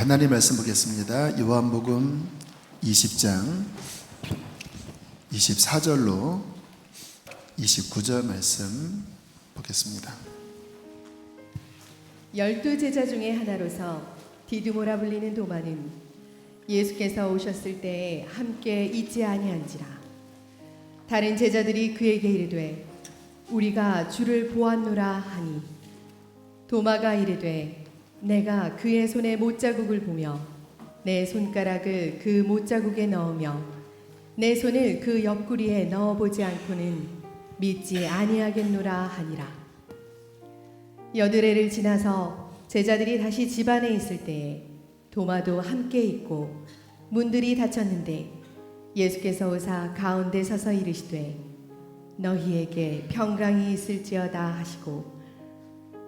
하나님 말씀 보겠습니다. 요한복음 20장 24절로 29절 말씀 보겠습니다. 12제자 중에 하나로서 디두모라 불리는 도마는 예수께서 오셨을 때에 함께 있지 아니한지라. 다른 제자들이 그에게 이르되 우리가 주를 보았노라 하니 도마가 이르되 내가 그의 손에 못자국을 보며 내 손가락을 그 못자국에 넣으며 내 손을 그 옆구리에 넣어보지 않고는 믿지 아니하겠노라 하니라. 여드레를 지나서 제자들이 다시 집안에 있을 때에 도마도 함께 있고 문들이 닫혔는데 예수께서 오사 가운데 서서 이르시되 너희에게 평강이 있을지어다 하시고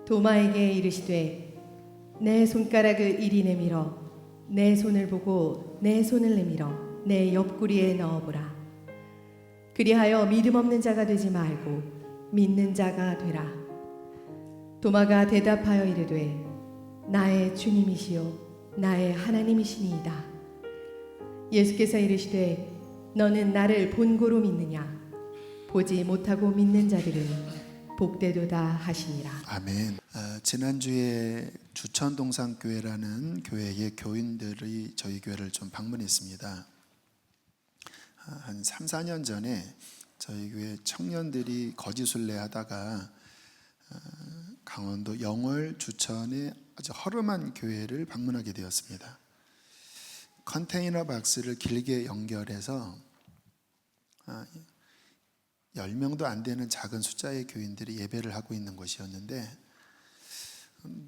도마에게 이르시되 내 손가락을 이리 내밀어 내 손을 보고 내 손을 내밀어 내 옆구리에 넣어보라. 그리하여 믿음 없는 자가 되지 말고 믿는 자가 되라. 도마가 대답하여 이르되 나의 주님이시요 나의 하나님이시니이다. 예수께서 이르시되 너는 나를 본고로 믿느냐? 보지 못하고 믿는 자들은 복되도다 하시니라. 아멘. 지난주에 주천동산교회라는 교회의 교인들이 저희 교회를 좀 방문했습니다. 한 3, 4년 전에 저희 교회 청년들이 거지순례 하다가 강원도 영월 주천의 아주 허름한 교회를 방문하게 되었습니다. 컨테이너 박스를 길게 연결해서 10명도 안 되는 작은 숫자의 교인들이 예배를 하고 있는 곳이었는데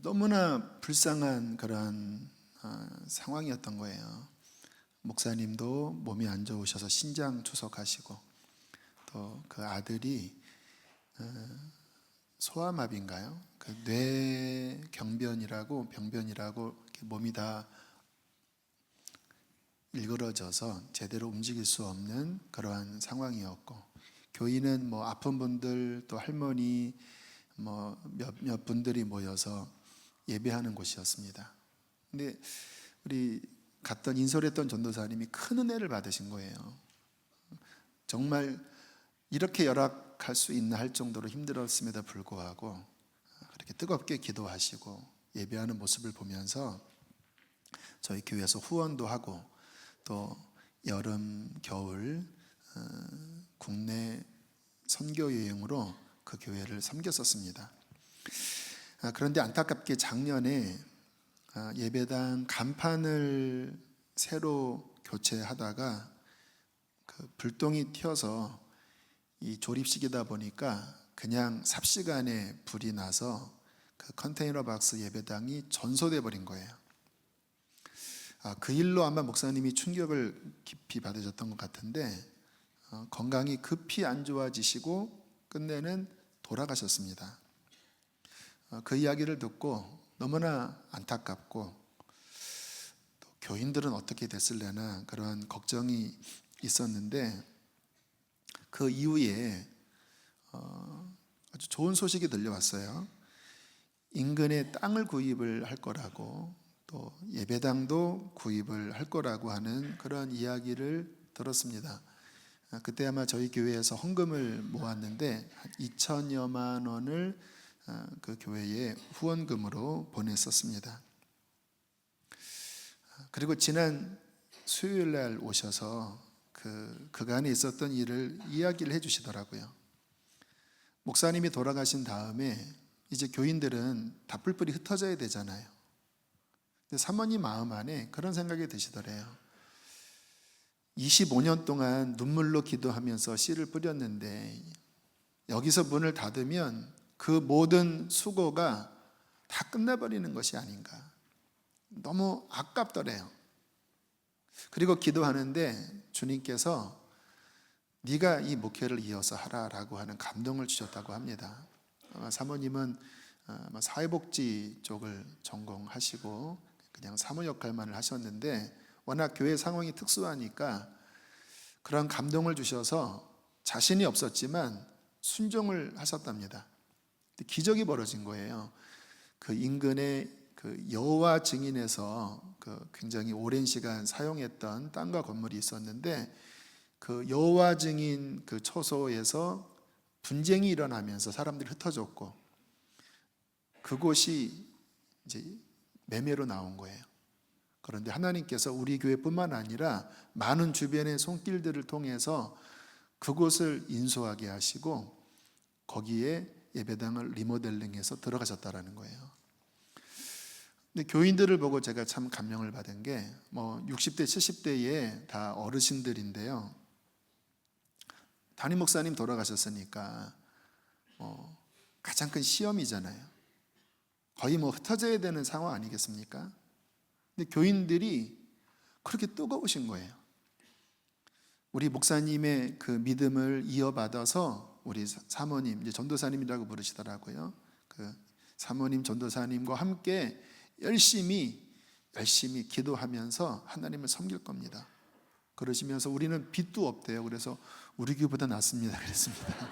너무나 불쌍한 그런 상황이었던 거예요. 목사님도 몸이 안 좋으셔서 신장 투석하시고 또 그 아들이 소아마비인가요? 그 뇌경변이라고 병변이라고 이렇게 몸이 다 일그러져서 제대로 움직일 수 없는 그러한 상황이었고 교인은 뭐 아픈 분들 또 할머니 뭐 몇 분들이 모여서 예배하는 곳이었습니다. 근데 우리 갔던 인솔했던 전도사님이 큰 은혜를 받으신 거예요. 정말 이렇게 열악할 수 있나 할 정도로 힘들었음에도 불구하고 그렇게 뜨겁게 기도하시고 예배하는 모습을 보면서 저희 교회에서 후원도 하고 또 여름 겨울 국내 선교 여행으로 그 교회를 섬겼었습니다. 그런데 안타깝게 작년에 예배당 간판을 새로 교체하다가 그 불똥이 튀어서 이 조립식이다 보니까 그냥 삽시간에 불이 나서 그 컨테이너 박스 예배당이 전소돼 버린 거예요. 그 일로 아마 목사님이 충격을 깊이 받으셨던 것 같은데 건강이 급히 안 좋아지시고 끝내는 돌아가셨습니다. 그 이야기를 듣고 너무나 안타깝고 또 교인들은 어떻게 됐을려나 그런 걱정이 있었는데 그 이후에 아주 좋은 소식이 들려왔어요. 인근에 땅을 구입을 할 거라고 또 예배당도 구입을 할 거라고 하는 그런 이야기를 들었습니다. 그때 아마 저희 교회에서 헌금을 모았는데 2천여만 원을 그 교회에 후원금으로 보냈었습니다. 그리고 지난 수요일 날 오셔서 그간에 있었던 일을 이야기를 해주시더라고요. 목사님이 돌아가신 다음에 이제 교인들은 다 뿔뿔이 흩어져야 되잖아요. 근데 사모님 마음 안에 그런 생각이 드시더래요. 25년 동안 눈물로 기도하면서 씨를 뿌렸는데 여기서 문을 닫으면 그 모든 수고가 다 끝나버리는 것이 아닌가. 너무 아깝더래요. 그리고 기도하는데 주님께서 네가 이 목회를 이어서 하라라고 하는 감동을 주셨다고 합니다. 사모님은 사회복지 쪽을 전공하시고 그냥 사모 역할만을 하셨는데 워낙 교회 상황이 특수하니까 그런 감동을 주셔서 자신이 없었지만 순종을 하셨답니다. 기적이 벌어진 거예요. 그 인근에 그 그 여호와 증인에서 그 굉장히 오랜 시간 사용했던 땅과 건물이 있었는데 그 여호와 증인 그 처소에서 분쟁이 일어나면서 사람들이 흩어졌고 그곳이 이제 매매로 나온 거예요. 그런데 하나님께서 우리 교회뿐만 아니라 많은 주변의 손길들을 통해서 그곳을 인수하게 하시고 거기에 예배당을 리모델링해서 들어가셨다라는 거예요. 근데 교인들을 보고 제가 참 감명을 받은 게 뭐 60대, 70대에 다 어르신들인데요. 담임 목사님 돌아가셨으니까 가장 큰 시험이잖아요. 거의 뭐 흩어져야 되는 상황 아니겠습니까? 근데 교인들이 그렇게 뜨거우신 거예요. 우리 목사님의 그 믿음을 이어받아서 우리 사모님, 이제 전도사님이라고 부르시더라고요. 그 사모님, 전도사님과 함께 열심히 기도하면서 하나님을 섬길 겁니다. 그러시면서 우리는 빚도 없대요. 그래서 우리 교회보다 낫습니다. 그랬습니다.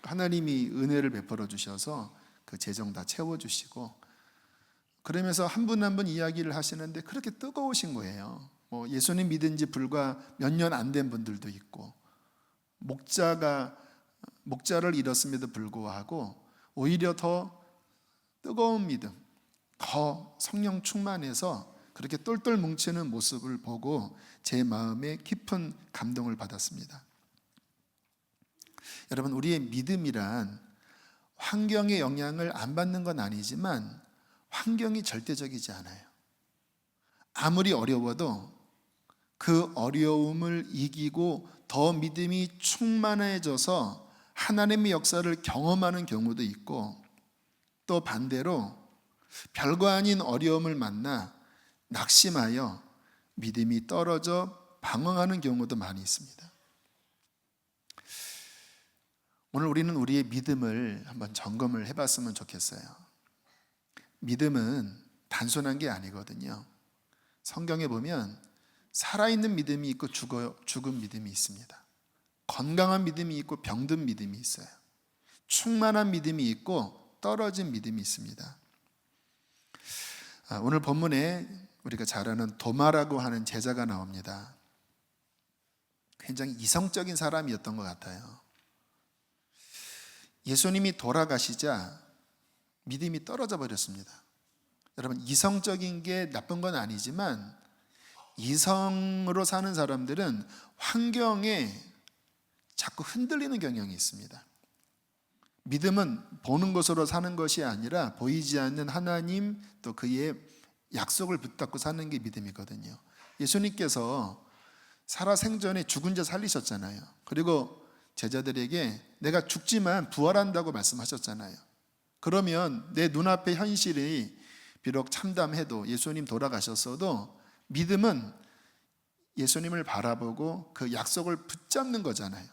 하나님이 은혜를 베풀어 주셔서 그 재정 다 채워주시고 그러면서 한 분 한 분 이야기를 하시는데 그렇게 뜨거우신 거예요. 뭐 예수님 믿은 지 불과 몇 년 안 된 분들도 있고 목자를 잃었음에도 불구하고 오히려 더 뜨거운 믿음, 더 성령 충만해서 그렇게 똘똘 뭉치는 모습을 보고 제 마음에 깊은 감동을 받았습니다. 여러분, 우리의 믿음이란 환경의 영향을 안 받는 건 아니지만 환경이 절대적이지 않아요. 아무리 어려워도 그 어려움을 이기고 더 믿음이 충만해져서 하나님의 역사를 경험하는 경우도 있고 또 반대로 별거 아닌 어려움을 만나 낙심하여 믿음이 떨어져 방황하는 경우도 많이 있습니다. 오늘 우리는 우리의 믿음을 한번 점검을 해봤으면 좋겠어요. 믿음은 단순한 게 아니거든요. 성경에 보면 살아있는 믿음이 있고 죽은 믿음이 있습니다. 건강한 믿음이 있고 병든 믿음이 있어요. 충만한 믿음이 있고 떨어진 믿음이 있습니다. 오늘 본문에 우리가 잘 아는 도마라고 하는 제자가 나옵니다. 굉장히 이성적인 사람이었던 것 같아요. 예수님이 돌아가시자 믿음이 떨어져 버렸습니다. 여러분, 이성적인 게 나쁜 건 아니지만 이성으로 사는 사람들은 환경에 자꾸 흔들리는 경향이 있습니다. 믿음은 보는 것으로 사는 것이 아니라 보이지 않는 하나님 또 그의 약속을 붙잡고 사는 게 믿음이거든요. 예수님께서 살아생전에 죽은 자 살리셨잖아요. 그리고 제자들에게 내가 죽지만 부활한다고 말씀하셨잖아요. 그러면 내 눈앞의 현실이 비록 참담해도 예수님 돌아가셨어도 믿음은 예수님을 바라보고 그 약속을 붙잡는 거잖아요.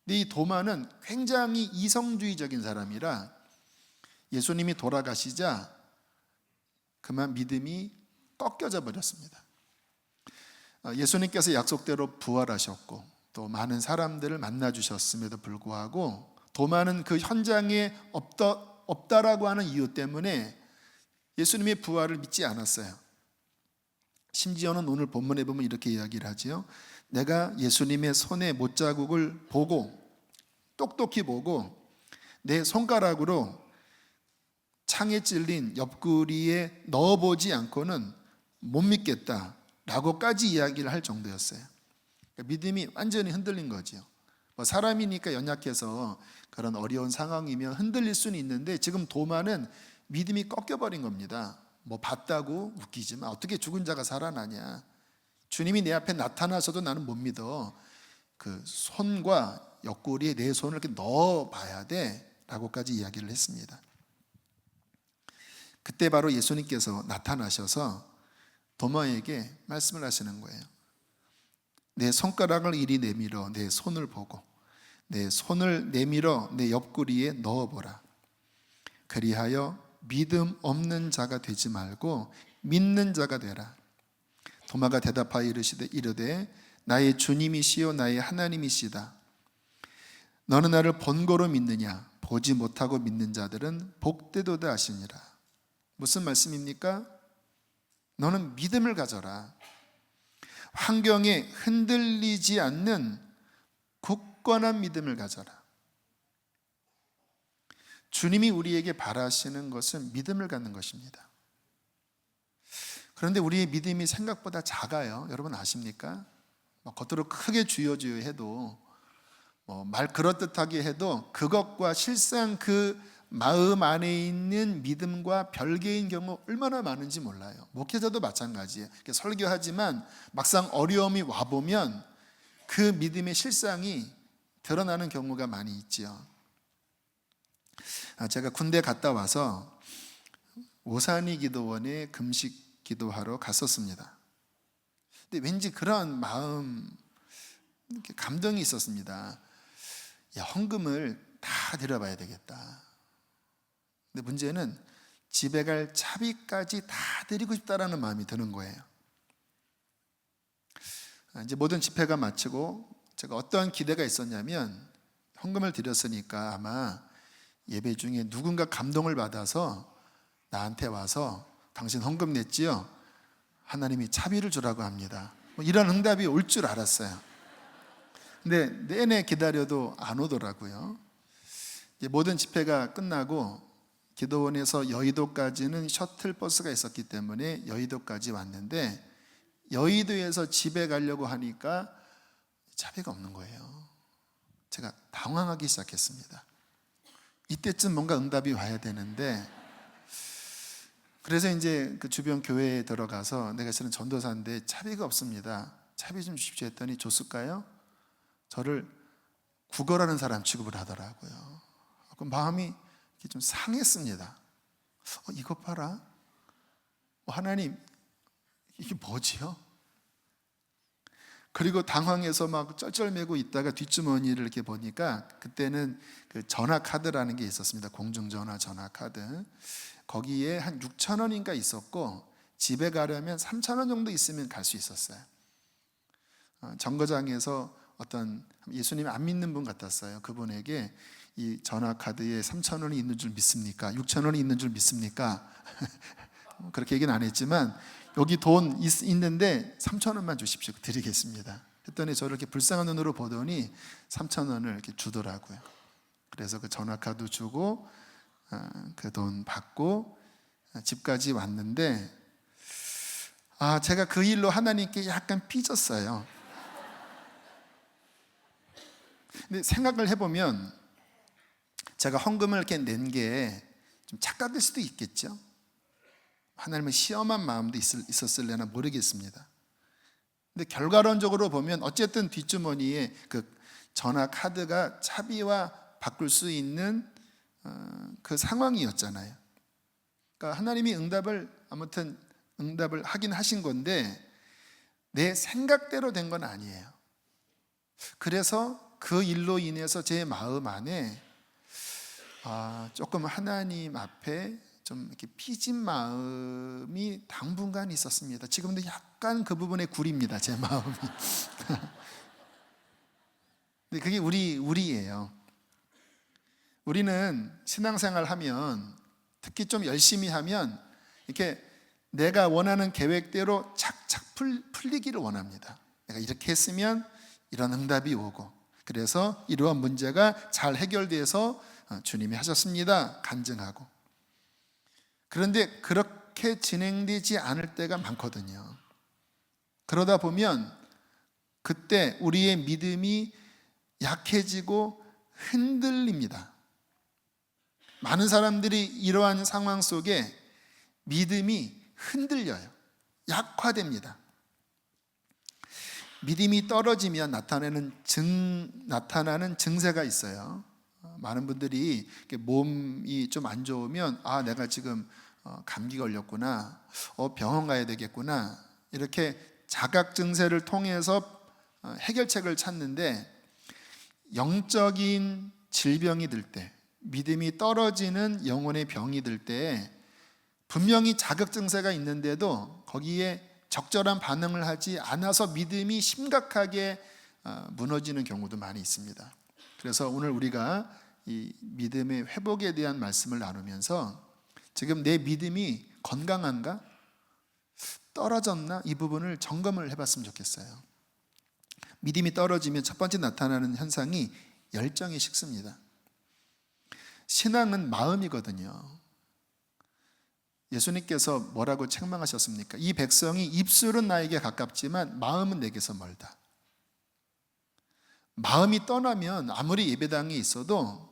근데 이 도마는 굉장히 이성주의적인 사람이라 예수님이 돌아가시자 그만 믿음이 꺾여져 버렸습니다. 예수님께서 약속대로 부활하셨고 또 많은 사람들을 만나 주셨음에도 불구하고 도마는 그 현장에 없다라고 하는 이유 때문에 예수님의 부활을 믿지 않았어요. 심지어는 오늘 본문에 보면 이렇게 이야기를 하지요. 내가 예수님의 손에 못자국을 보고 똑똑히 보고 내 손가락으로 창에 찔린 옆구리에 넣어보지 않고는 못 믿겠다라고까지 이야기를 할 정도였어요. 그러니까 믿음이 완전히 흔들린 거죠. 뭐 사람이니까 연약해서 그런 어려운 상황이면 흔들릴 수는 있는데 지금 도마는 믿음이 꺾여버린 겁니다. 뭐 봤다고 웃기지만 어떻게 죽은 자가 살아나냐. 주님이 내 앞에 나타나서도 나는 못 믿어. 그 손과 옆구리에 내 손을 이렇게 넣어봐야 돼 라고까지 이야기를 했습니다. 그때 바로 예수님께서 나타나셔서 도마에게 말씀을 하시는 거예요. 내 손가락을 이리 내밀어 내 손을 보고 내 손을 내밀어 내 옆구리에 넣어보라. 그리하여 믿음 없는 자가 되지 말고 믿는 자가 되라. 도마가 대답하여 이르되 나의 주님이시요 나의 하나님이시다. 너는 나를 본고로 믿느냐? 보지 못하고 믿는 자들은 복되도다 하시니라. 무슨 말씀입니까? 너는 믿음을 가져라. 환경에 흔들리지 않는 굳건한 믿음을 가져라. 주님이 우리에게 바라시는 것은 믿음을 갖는 것입니다. 그런데 우리의 믿음이 생각보다 작아요. 여러분 아십니까? 겉으로 크게 주여 주여 해도 말 그럴듯하게 해도 그것과 실상 그 마음 안에 있는 믿음과 별개인 경우 얼마나 많은지 몰라요. 목회자도 마찬가지예요. 설교하지만 막상 어려움이 와보면 그 믿음의 실상이 드러나는 경우가 많이 있지요. 제가 군대 갔다 와서 오산이 기도원에 금식 기도하러 갔었습니다. 근데 왠지 그런 마음, 감동이 있었습니다. 야, 헌금을 다 드려봐야 되겠다. 근데 문제는 집에 갈 차비까지 다 드리고 싶다라는 마음이 드는 거예요. 이제 모든 집회가 마치고 제가 어떤 기대가 있었냐면 헌금을 드렸으니까 아마 예배 중에 누군가 감동을 받아서 나한테 와서 당신 헌금 냈지요? 하나님이 차비를 주라고 합니다. 이런 응답이 올 줄 알았어요. 근데 내내 기다려도 안 오더라고요. 이제 모든 집회가 끝나고 기도원에서 여의도까지는 셔틀버스가 있었기 때문에 여의도까지 왔는데 여의도에서 집에 가려고 하니까 차비가 없는 거예요. 제가 당황하기 시작했습니다. 이때쯤 뭔가 응답이 와야 되는데, 그래서 이제 그 주변 교회에 들어가서 내가 실은 전도사인데 차비가 없습니다. 차비 좀 주십시오 했더니 줬을까요? 저를 구걸하는 사람 취급을 하더라고요. 그 마음이 좀 상했습니다. 이것 봐라. 하나님, 이게 뭐지요? 그리고 당황해서 막 쩔쩔매고 있다가 뒷주머니를 이렇게 보니까 그때는 그 전화카드라는 게 있었습니다. 공중전화 전화카드. 거기에 한 6,000원인가 있었고 집에 가려면 3,000원 정도 있으면 갈 수 있었어요. 정거장에서 어떤 예수님 안 믿는 분 같았어요. 그분에게 이 전화카드에 3,000원이 있는 줄 믿습니까? 6,000원이 있는 줄 믿습니까? 그렇게 얘기는 안 했지만 여기 돈 있는데 3,000원만 주십시오. 드리겠습니다. 했더니 저를 이렇게 불쌍한 눈으로 보더니 3,000원을 이렇게 주더라고요. 그래서 그 전화카드 주고 그 돈 받고 집까지 왔는데 제가 그 일로 하나님께 약간 삐졌어요. 근데 생각을 해보면 제가 헌금을 이렇게 낸 게 좀 착각일 수도 있겠죠. 하나님은 시험한 마음도 있었을려나 모르겠습니다. 근데 결과론적으로 보면 어쨌든 뒷주머니에 그 전화 카드가 차비와 바꿀 수 있는 그 상황이었잖아요. 그러니까 하나님이 응답을 하긴 하신 건데 내 생각대로 된 건 아니에요. 그래서 그 일로 인해서 제 마음 안에 조금 하나님 앞에 좀 이렇게 삐진 마음이 당분간 있었습니다. 지금도 약간 그 부분에 구립니다, 제 마음이. 근데 그게 우리예요. 우리는 신앙생활 하면 특히 좀 열심히 하면 이렇게 내가 원하는 계획대로 착착 풀리기를 원합니다. 내가 이렇게 했으면 이런 응답이 오고, 그래서 이러한 문제가 잘 해결돼서 주님이 하셨습니다 간증하고. 그런데 그렇게 진행되지 않을 때가 많거든요. 그러다 보면 그때 우리의 믿음이 약해지고 흔들립니다. 많은 사람들이 이러한 상황 속에 믿음이 흔들려요. 약화됩니다. 믿음이 떨어지면 나타나는 증세가 있어요. 많은 분들이 몸이 좀 안 좋으면 내가 지금 감기 걸렸구나, 병원 가야 되겠구나, 이렇게 자각 증세를 통해서 해결책을 찾는데, 영적인 질병이 들 때, 믿음이 떨어지는 영혼의 병이 들 때 분명히 자각 증세가 있는데도 거기에 적절한 반응을 하지 않아서 믿음이 심각하게 무너지는 경우도 많이 있습니다. 그래서 오늘 우리가 이 믿음의 회복에 대한 말씀을 나누면서 지금 내 믿음이 건강한가? 떨어졌나? 이 부분을 점검을 해봤으면 좋겠어요. 믿음이 떨어지면 첫 번째 나타나는 현상이 열정이 식습니다. 신앙은 마음이거든요. 예수님께서 뭐라고 책망하셨습니까? 이 백성이 입술은 나에게 가깝지만 마음은 내게서 멀다. 마음이 떠나면 아무리 예배당에 있어도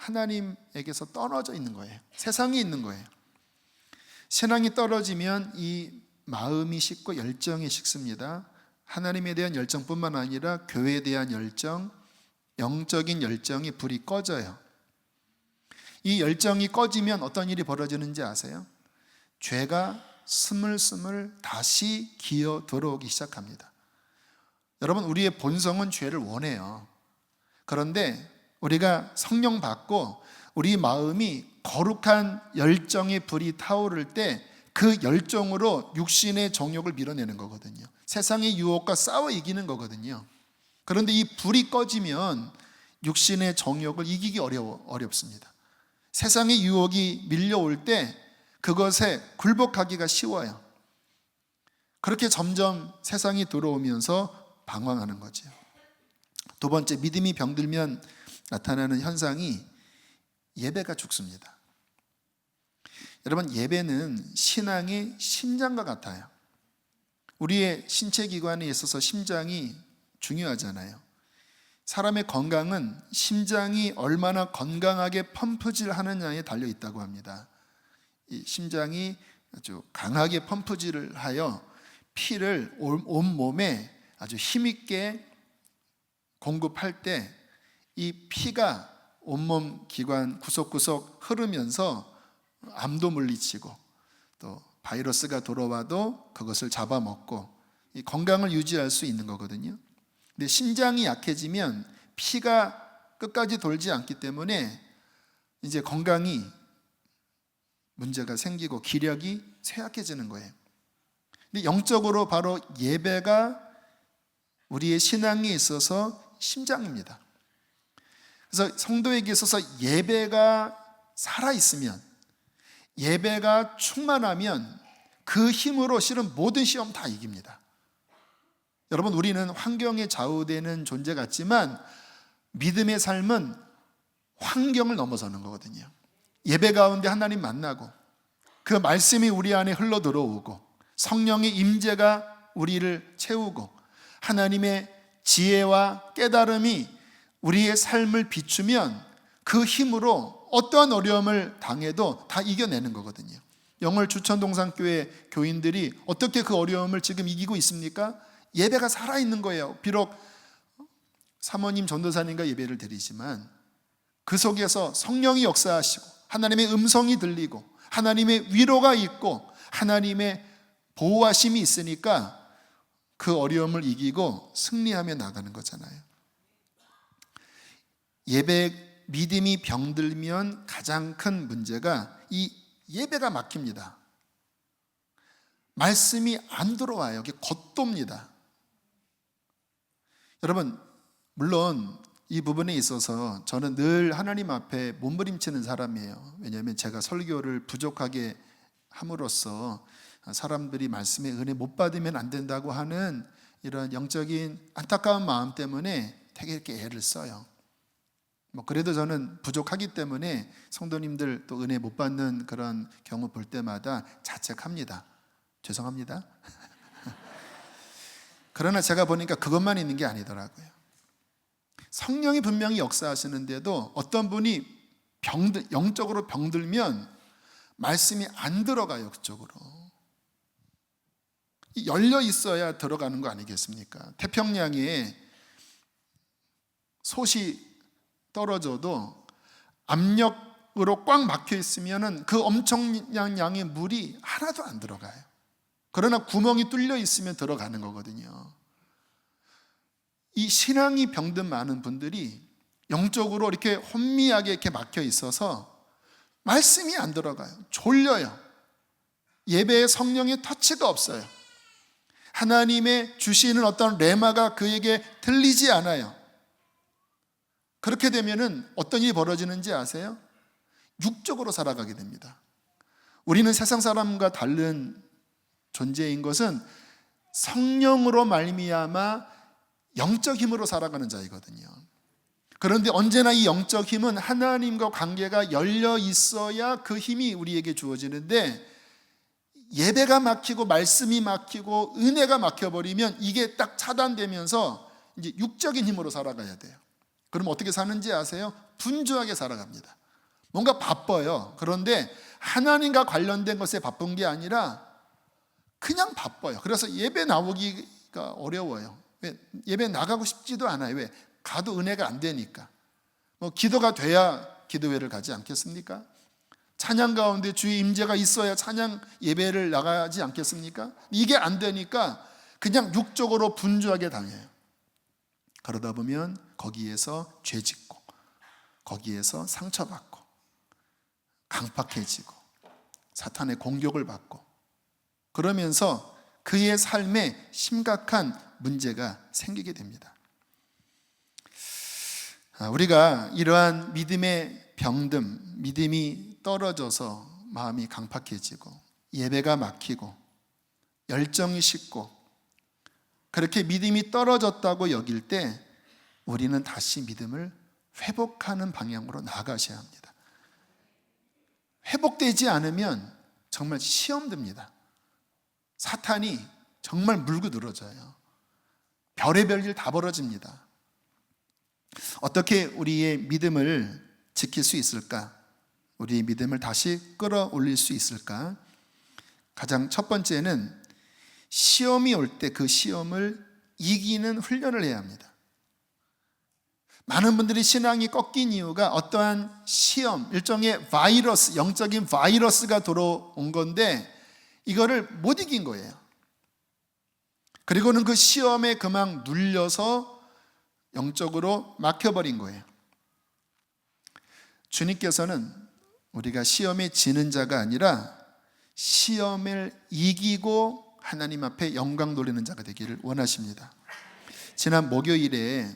하나님에게서 떨어져 있는 거예요. 세상에 있는 거예요. 신앙이 떨어지면 이 마음이 식고 열정이 식습니다. 하나님에 대한 열정뿐만 아니라 교회에 대한 열정, 영적인 열정이 불이 꺼져요. 이 열정이 꺼지면 어떤 일이 벌어지는지 아세요? 죄가 스물스물 다시 기어 들어오기 시작합니다. 여러분, 우리의 본성은 죄를 원해요. 그런데 우리가 성령 받고 우리 마음이 거룩한 열정의 불이 타오를 때 그 열정으로 육신의 정욕을 밀어내는 거거든요. 세상의 유혹과 싸워 이기는 거거든요. 그런데 이 불이 꺼지면 육신의 정욕을 이기기 어렵습니다. 세상의 유혹이 밀려올 때 그것에 굴복하기가 쉬워요. 그렇게 점점 세상이 들어오면서 방황하는 거죠. 두 번째, 믿음이 병들면 나타나는 현상이 예배가 죽습니다. 여러분, 예배는 신앙의 심장과 같아요. 우리의 신체 기관에 있어서 심장이 중요하잖아요. 사람의 건강은 심장이 얼마나 건강하게 펌프질 하느냐에 달려 있다고 합니다. 이 심장이 아주 강하게 펌프질을 하여 피를 온 몸에 아주 힘있게 공급할 때 이 피가 온몸 기관 구석구석 흐르면서 암도 물리치고 또 바이러스가 돌아와도 그것을 잡아먹고 이 건강을 유지할 수 있는 거거든요. 근데 심장이 약해지면 피가 끝까지 돌지 않기 때문에 이제 건강이 문제가 생기고 기력이 쇠약해지는 거예요. 근데 영적으로 바로 예배가 우리의 신앙에 있어서 심장입니다. 그래서 성도에게 있어서 예배가 살아있으면, 예배가 충만하면 그 힘으로 실은 모든 시험 다 이깁니다. 여러분, 우리는 환경에 좌우되는 존재 같지만 믿음의 삶은 환경을 넘어서는 거거든요. 예배 가운데 하나님 만나고 그 말씀이 우리 안에 흘러 들어오고 성령의 임재가 우리를 채우고 하나님의 지혜와 깨달음이 우리의 삶을 비추면 그 힘으로 어떠한 어려움을 당해도 다 이겨내는 거거든요. 영월 주천동산교회 교인들이 어떻게 그 어려움을 지금 이기고 있습니까? 예배가 살아있는 거예요. 비록 사모님 전도사님과 예배를 드리지만 그 속에서 성령이 역사하시고 하나님의 음성이 들리고 하나님의 위로가 있고 하나님의 보호하심이 있으니까 그 어려움을 이기고 승리하며 나가는 거잖아요. 믿음이 병들면 가장 큰 문제가 이 예배가 막힙니다. 말씀이 안 들어와요. 이게 겉돕니다. 여러분, 물론 이 부분에 있어서 저는 늘 하나님 앞에 몸부림치는 사람이에요. 왜냐하면 제가 설교를 부족하게 함으로써 사람들이 말씀의 은혜 못 받으면 안 된다고 하는 이런 영적인 안타까운 마음 때문에 되게 이렇게 애를 써요. 그래도 저는 부족하기 때문에 성도님들 또 은혜 못 받는 그런 경우 볼 때마다 자책합니다. 죄송합니다. 그러나 제가 보니까 그것만 있는 게 아니더라고요. 성령이 분명히 역사하시는데도 어떤 분이 영적으로 병들면 말씀이 안 들어가요. 그쪽으로 열려 있어야 들어가는 거 아니겠습니까? 태평양에 솥이 떨어져도 압력으로 꽉 막혀 있으면 그 엄청난 양의 물이 하나도 안 들어가요. 그러나 구멍이 뚫려 있으면 들어가는 거거든요. 이 신앙이 병든 많은 분들이 영적으로 이렇게 혼미하게 이렇게 막혀 있어서 말씀이 안 들어가요. 졸려요. 예배에 성령의 터치가 없어요. 하나님의 주시는 어떤 레마가 그에게 들리지 않아요. 그렇게 되면은 어떤 일이 벌어지는지 아세요? 육적으로 살아가게 됩니다. 우리는 세상 사람과 다른 존재인 것은 성령으로 말미암아 영적 힘으로 살아가는 자이거든요. 그런데 언제나 이 영적 힘은 하나님과 관계가 열려 있어야 그 힘이 우리에게 주어지는데, 예배가 막히고 말씀이 막히고 은혜가 막혀버리면 이게 딱 차단되면서 이제 육적인 힘으로 살아가야 돼요. 그럼 어떻게 사는지 아세요? 분주하게 살아갑니다. 뭔가 바빠요. 그런데 하나님과 관련된 것에 바쁜 게 아니라 그냥 바빠요. 그래서 예배 나오기가 어려워요. 왜? 예배 나가고 싶지도 않아요. 왜? 가도 은혜가 안 되니까. 기도가 돼야 기도회를 가지 않겠습니까? 찬양 가운데 주의 임재가 있어야 찬양 예배를 나가지 않겠습니까? 이게 안 되니까 그냥 육적으로 분주하게 당해요. 그러다 보면 거기에서 죄 짓고, 거기에서 상처받고, 강팍해지고, 사탄의 공격을 받고, 그러면서 그의 삶에 심각한 문제가 생기게 됩니다. 우리가 이러한 믿음의 병듦, 믿음이 떨어져서 마음이 강팍해지고 예배가 막히고 열정이 식고 그렇게 믿음이 떨어졌다고 여길 때 우리는 다시 믿음을 회복하는 방향으로 나아가셔야 합니다. 회복되지 않으면 정말 시험 듭니다. 사탄이 정말 물고 늘어져요. 별의별 일 다 벌어집니다. 어떻게 우리의 믿음을 지킬 수 있을까? 우리의 믿음을 다시 끌어올릴 수 있을까? 가장 첫 번째는 시험이 올 때 그 시험을 이기는 훈련을 해야 합니다. 많은 분들이 신앙이 꺾인 이유가 어떠한 시험, 일종의 바이러스, 영적인 바이러스가 들어온 건데 이거를 못 이긴 거예요. 그리고는 그 시험에 그만 눌려서 영적으로 막혀버린 거예요. 주님께서는 우리가 시험에 지는 자가 아니라 시험을 이기고 하나님 앞에 영광 돌리는 자가 되기를 원하십니다. 지난 목요일에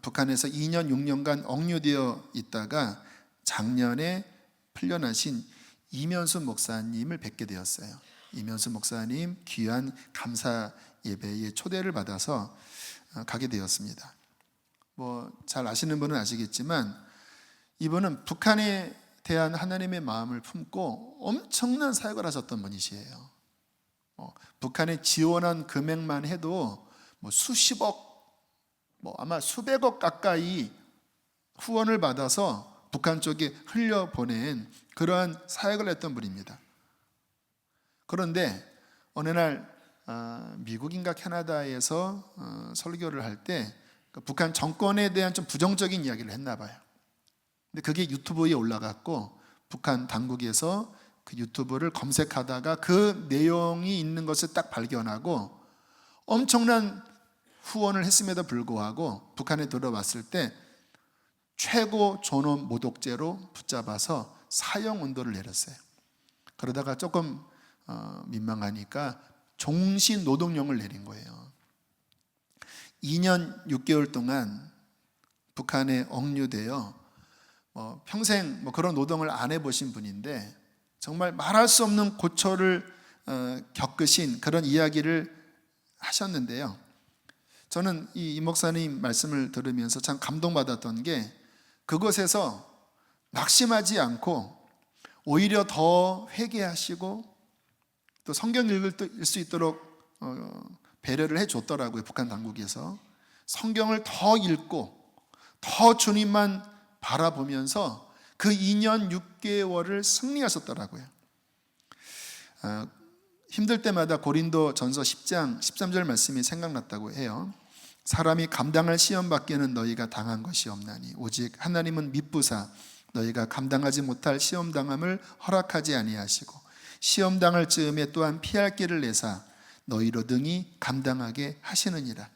북한에서 2년 6년간 억류되어 있다가 작년에 풀려나신 이면수 목사님을 뵙게 되었어요. 이면수 목사님 귀한 감사 예배에 초대를 받아서 가게 되었습니다. 잘 아시는 분은 아시겠지만 이분은 북한에 대한 하나님의 마음을 품고 엄청난 사역을 하셨던 분이시에요. 북한에 지원한 금액만 해도 수십억, 아마 수백억 가까이 후원을 받아서 북한 쪽에 흘려보낸 그러한 사역을 했던 분입니다. 그런데 어느 날 미국인가 캐나다에서 설교를 할 때 북한 정권에 대한 좀 부정적인 이야기를 했나 봐요. 근데 그게 유튜브에 올라갔고 북한 당국에서 그 유튜브를 검색하다가 그 내용이 있는 것을 딱 발견하고 엄청난 후원을 했음에도 불구하고 북한에 들어왔을 때 최고 존엄 모독죄로 붙잡아서 사형 온도를 내렸어요. 그러다가 조금 민망하니까 종신 노동령을 내린 거예요. 2년 6개월 동안 북한에 억류되어 평생 그런 노동을 안 해보신 분인데 정말 말할 수 없는 고초를 겪으신 그런 이야기를 하셨는데요. 저는 이 목사님 말씀을 들으면서 참 감동받았던 게 그곳에서 낙심하지 않고 오히려 더 회개하시고 또 성경 읽을 수 있도록 배려를 해줬더라고요. 북한 당국에서 성경을 더 읽고 더 주님만 바라보면서 그 2년 6개월을 승리하셨더라고요. 힘들 때마다 고린도 전서 10장 13절 말씀이 생각났다고 해요. 사람이 감당할 시험 밖에는 너희가 당한 것이 없나니 오직 하나님은 미쁘사 너희가 감당하지 못할 시험 당함을 허락하지 아니하시고 시험 당할 즈음에 또한 피할 길을 내사 너희로 능히 감당하게 하시느니라.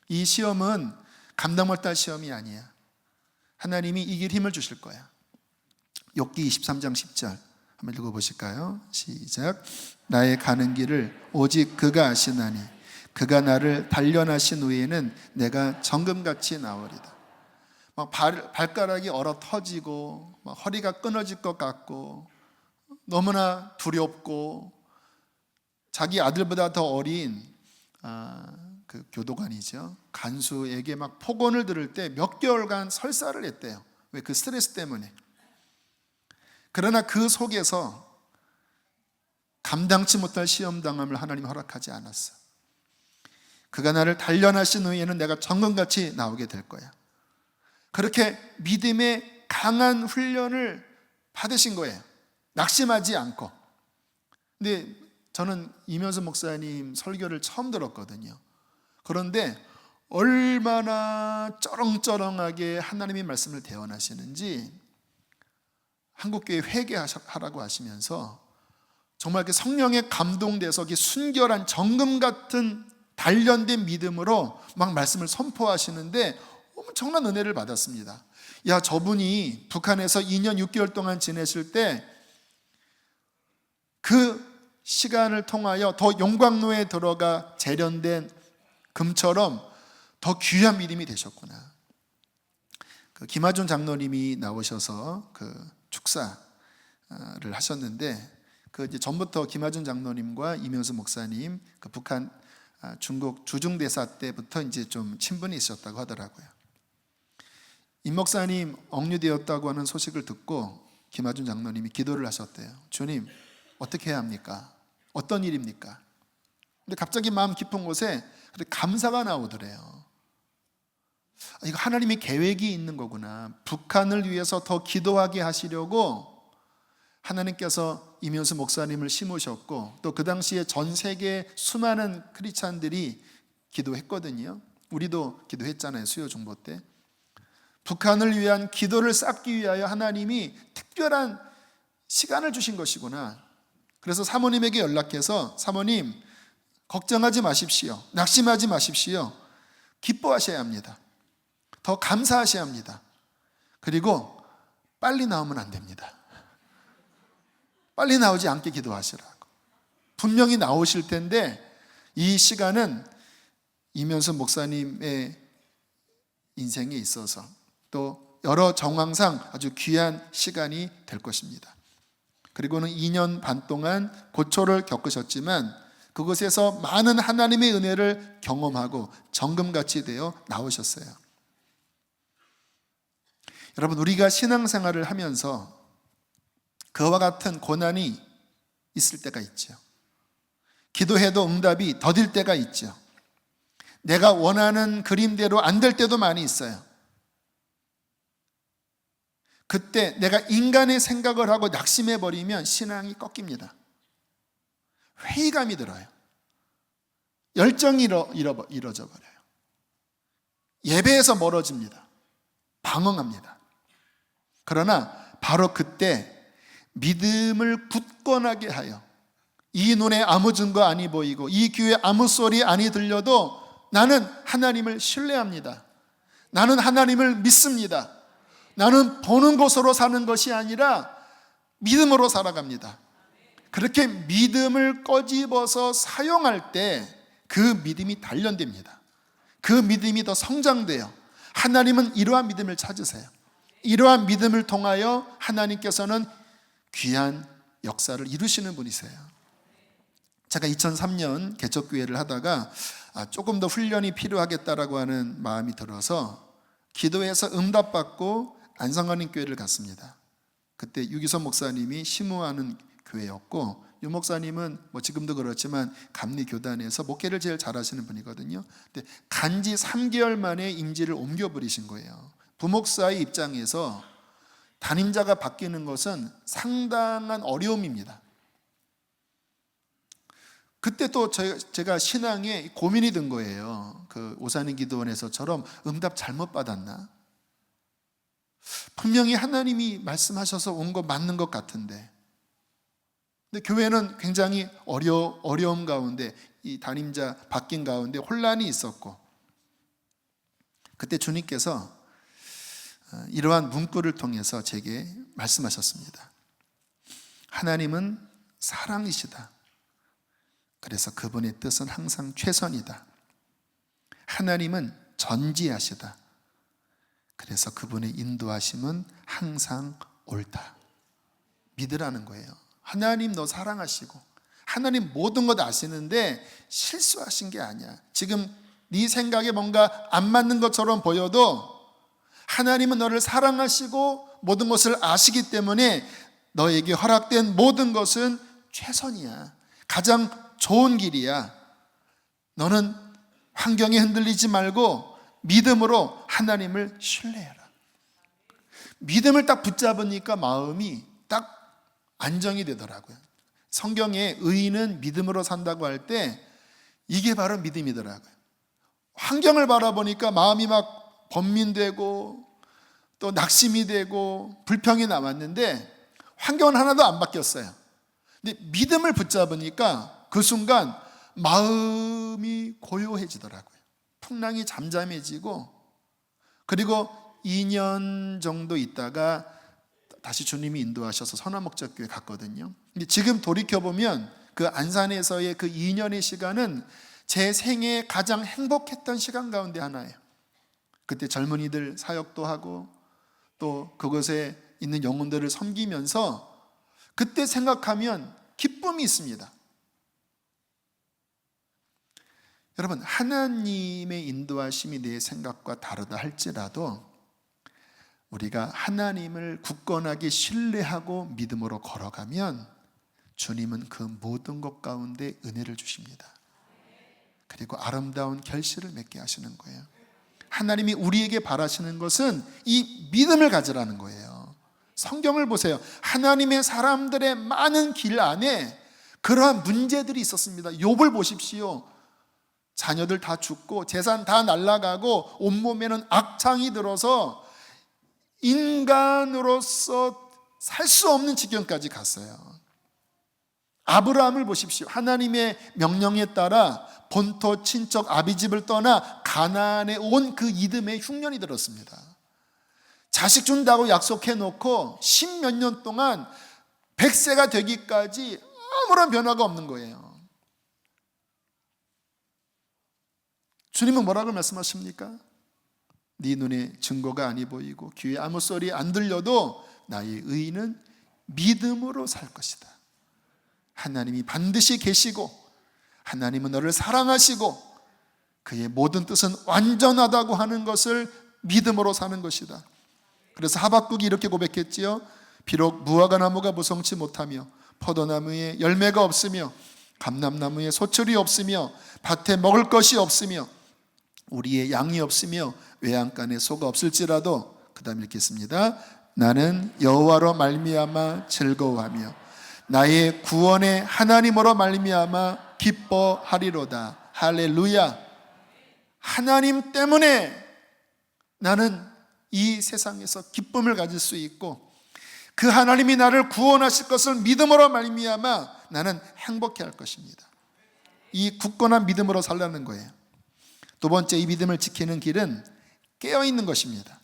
이 시험은 감당 못할 시험이 아니야. 하나님이 이길 힘을 주실 거야. 욥기 23장 10절 한번 읽어보실까요? 시작. 나의 가는 길을 오직 그가 아시나니 그가 나를 단련하신 후에는 내가 정금같이 나으리다. 발가락이 얼어 터지고 허리가 끊어질 것 같고 너무나 두렵고 자기 아들보다 더 어린 그 교도관이죠, 간수에게 막 폭언을 들을 때 몇 개월간 설사를 했대요. 왜? 그 스트레스 때문에. 그러나 그 속에서 감당치 못할 시험당함을 하나님이 허락하지 않았어. 그가 나를 단련하신 후에는 내가 정금같이 나오게 될 거야. 그렇게 믿음의 강한 훈련을 받으신 거예요. 낙심하지 않고. 근데 저는 이면수 목사님 설교를 처음 들었거든요. 그런데 얼마나 쩌렁쩌렁하게 하나님의 말씀을 대언하시는지, 한국교회 회개하라고 하시면서 정말 그 성령에 감동돼서 순결한 정금 같은 단련된 믿음으로 막 말씀을 선포하시는데 엄청난 은혜를 받았습니다. 야, 저분이 북한에서 2년 6개월 동안 지내실 때 그 시간을 통하여 더 용광로에 들어가 재련된 금처럼 더 귀한 믿음이 되셨구나. 그 김하준 장로님이 나오셔서 그 축사를 하셨는데, 그 이제 전부터 김하준 장로님과 이면수 목사님 그 북한 중국 주중대사 때부터 이제 좀 친분이 있었다고 하더라고요. 임 목사님 억류되었다고 하는 소식을 듣고 김하준 장로님이 기도를 하셨대요. 주님, 어떻게 해야 합니까? 어떤 일입니까? 근데 갑자기 마음 깊은 곳에 감사가 나오더래요. 이거 하나님의 계획이 있는 거구나. 북한을 위해서 더 기도하게 하시려고 하나님께서 이면수 목사님을 심으셨고, 또 그 당시에 전 세계 수많은 크리스찬들이 기도했거든요. 우리도 기도했잖아요, 수요 중보 때. 북한을 위한 기도를 쌓기 위하여 하나님이 특별한 시간을 주신 것이구나. 그래서 사모님에게 연락해서, 사모님 걱정하지 마십시오, 낙심하지 마십시오, 기뻐하셔야 합니다. 더 감사하셔야 합니다. 그리고 빨리 나오면 안 됩니다. 빨리 나오지 않게 기도하시라고. 분명히 나오실 텐데 이 시간은 이면수 목사님의 인생에 있어서 또 여러 정황상 아주 귀한 시간이 될 것입니다. 그리고는 2년 반 동안 고초를 겪으셨지만 그곳에서 많은 하나님의 은혜를 경험하고 정금같이 되어 나오셨어요. 여러분, 우리가 신앙생활을 하면서 그와 같은 고난이 있을 때가 있죠. 기도해도 응답이 더딜 때가 있죠. 내가 원하는 그림대로 안 될 때도 많이 있어요. 그때 내가 인간의 생각을 하고 낙심해버리면 신앙이 꺾입니다. 회의감이 들어요. 열정이 이뤄져 버려요. 예배에서 멀어집니다. 방황합니다. 그러나 바로 그때 믿음을 굳건하게 하여, 이 눈에 아무 증거 아니 보이고 이 귀에 아무 소리 아니 들려도 나는 하나님을 신뢰합니다. 나는 하나님을 믿습니다. 나는 보는 것으로 사는 것이 아니라 믿음으로 살아갑니다. 그렇게 믿음을 꺼집어서 사용할 때 그 믿음이 단련됩니다. 그 믿음이 더 성장돼요. 하나님은 이러한 믿음을 찾으세요. 이러한 믿음을 통하여 하나님께서는 귀한 역사를 이루시는 분이세요. 제가 2003년 개척교회를 하다가 조금 더 훈련이 필요하겠다라고 하는 마음이 들어서 기도해서 응답받고 안성하는 교회를 갔습니다. 그때 유기선 목사님이 심우하는 교회였고, 유 목사님은 뭐 지금도 그렇지만 감리교단에서 목회를 제일 잘하시는 분이거든요. 근데 간지 3개월 만에 임지를 옮겨버리신 거예요. 부목사의 입장에서 담임자가 바뀌는 것은 상당한 어려움입니다. 그때 또 제가 신앙에 고민이 든 거예요. 그 오산인 기도원에서처럼 응답 잘못 받았나? 분명히 하나님이 말씀하셔서 온 거 맞는 것 같은데. 근데 교회는 굉장히 어려움 가운데, 이 담임자 바뀐 가운데 혼란이 있었고, 그때 주님께서 이러한 문구를 통해서 제게 말씀하셨습니다. 하나님은 사랑이시다. 그래서 그분의 뜻은 항상 최선이다. 하나님은 전지하시다. 그래서 그분의 인도하심은 항상 옳다. 믿으라는 거예요. 하나님 너 사랑하시고 하나님 모든 것 아시는데 실수하신 게 아니야. 지금 네 생각에 뭔가 안 맞는 것처럼 보여도 하나님은 너를 사랑하시고 모든 것을 아시기 때문에 너에게 허락된 모든 것은 최선이야. 가장 좋은 길이야. 너는 환경에 흔들리지 말고 믿음으로 하나님을 신뢰해라. 믿음을 딱 붙잡으니까 마음이 딱 안정이 되더라고요. 성경에 의인은 믿음으로 산다고 할 때 이게 바로 믿음이더라고요. 환경을 바라보니까 마음이 막 번민되고 또 낙심이 되고 불평이 남았는데 환경은 하나도 안 바뀌었어요. 근데 믿음을 붙잡으니까 그 순간 마음이 고요해지더라고요. 풍랑이 잠잠해지고, 그리고 2년 정도 있다가 다시 주님이 인도하셔서 선화목적교회 갔거든요. 근데 지금 돌이켜보면 그 안산에서의 그 2년의 시간은 제 생애에 가장 행복했던 시간 가운데 하나예요. 그때 젊은이들 사역도 하고 또 그곳에 있는 영혼들을 섬기면서 그때 생각하면 기쁨이 있습니다. 여러분, 하나님의 인도하심이 내 생각과 다르다 할지라도 우리가 하나님을 굳건하게 신뢰하고 믿음으로 걸어가면 주님은 그 모든 것 가운데 은혜를 주십니다. 그리고 아름다운 결실을 맺게 하시는 거예요. 하나님이 우리에게 바라시는 것은 이 믿음을 가지라는 거예요. 성경을 보세요. 하나님의 사람들의 많은 길 안에 그러한 문제들이 있었습니다. 욥을 보십시오. 자녀들 다 죽고 재산 다 날아가고 온몸에는 악창이 들어서 인간으로서 살 수 없는 지경까지 갔어요. 아브라함을 보십시오. 하나님의 명령에 따라 본토 친척 아비집을 떠나 가나안에 온 그 이듬해 흉년이 들었습니다. 자식 준다고 약속해 놓고 10몇 년 동안 100세가 되기까지 아무런 변화가 없는 거예요. 주님은 뭐라고 말씀하십니까? 네 눈에 증거가 아니 보이고 귀에 아무 소리 안 들려도 나의 의인은 믿음으로 살 것이다. 하나님이 반드시 계시고 하나님은 너를 사랑하시고 그의 모든 뜻은 완전하다고 하는 것을 믿음으로 사는 것이다. 그래서 하박국이 이렇게 고백했지요. 비록 무화과 나무가 무성치 못하며 포도나무에 열매가 없으며 감람나무에 소출이 없으며 밭에 먹을 것이 없으며 우리의 양이 없으며 외양간에 소가 없을지라도, 그 다음 읽겠습니다. 나는 여호와로 말미암아 즐거워하며 나의 구원의 하나님으로 말미암아 기뻐하리로다. 할렐루야. 하나님 때문에 나는 이 세상에서 기쁨을 가질 수 있고 그 하나님이 나를 구원하실 것을 믿음으로 말미암아 나는 행복해 할 것입니다. 이 굳건한 믿음으로 살라는 거예요. 두 번째, 이 믿음을 지키는 길은 깨어있는 것입니다.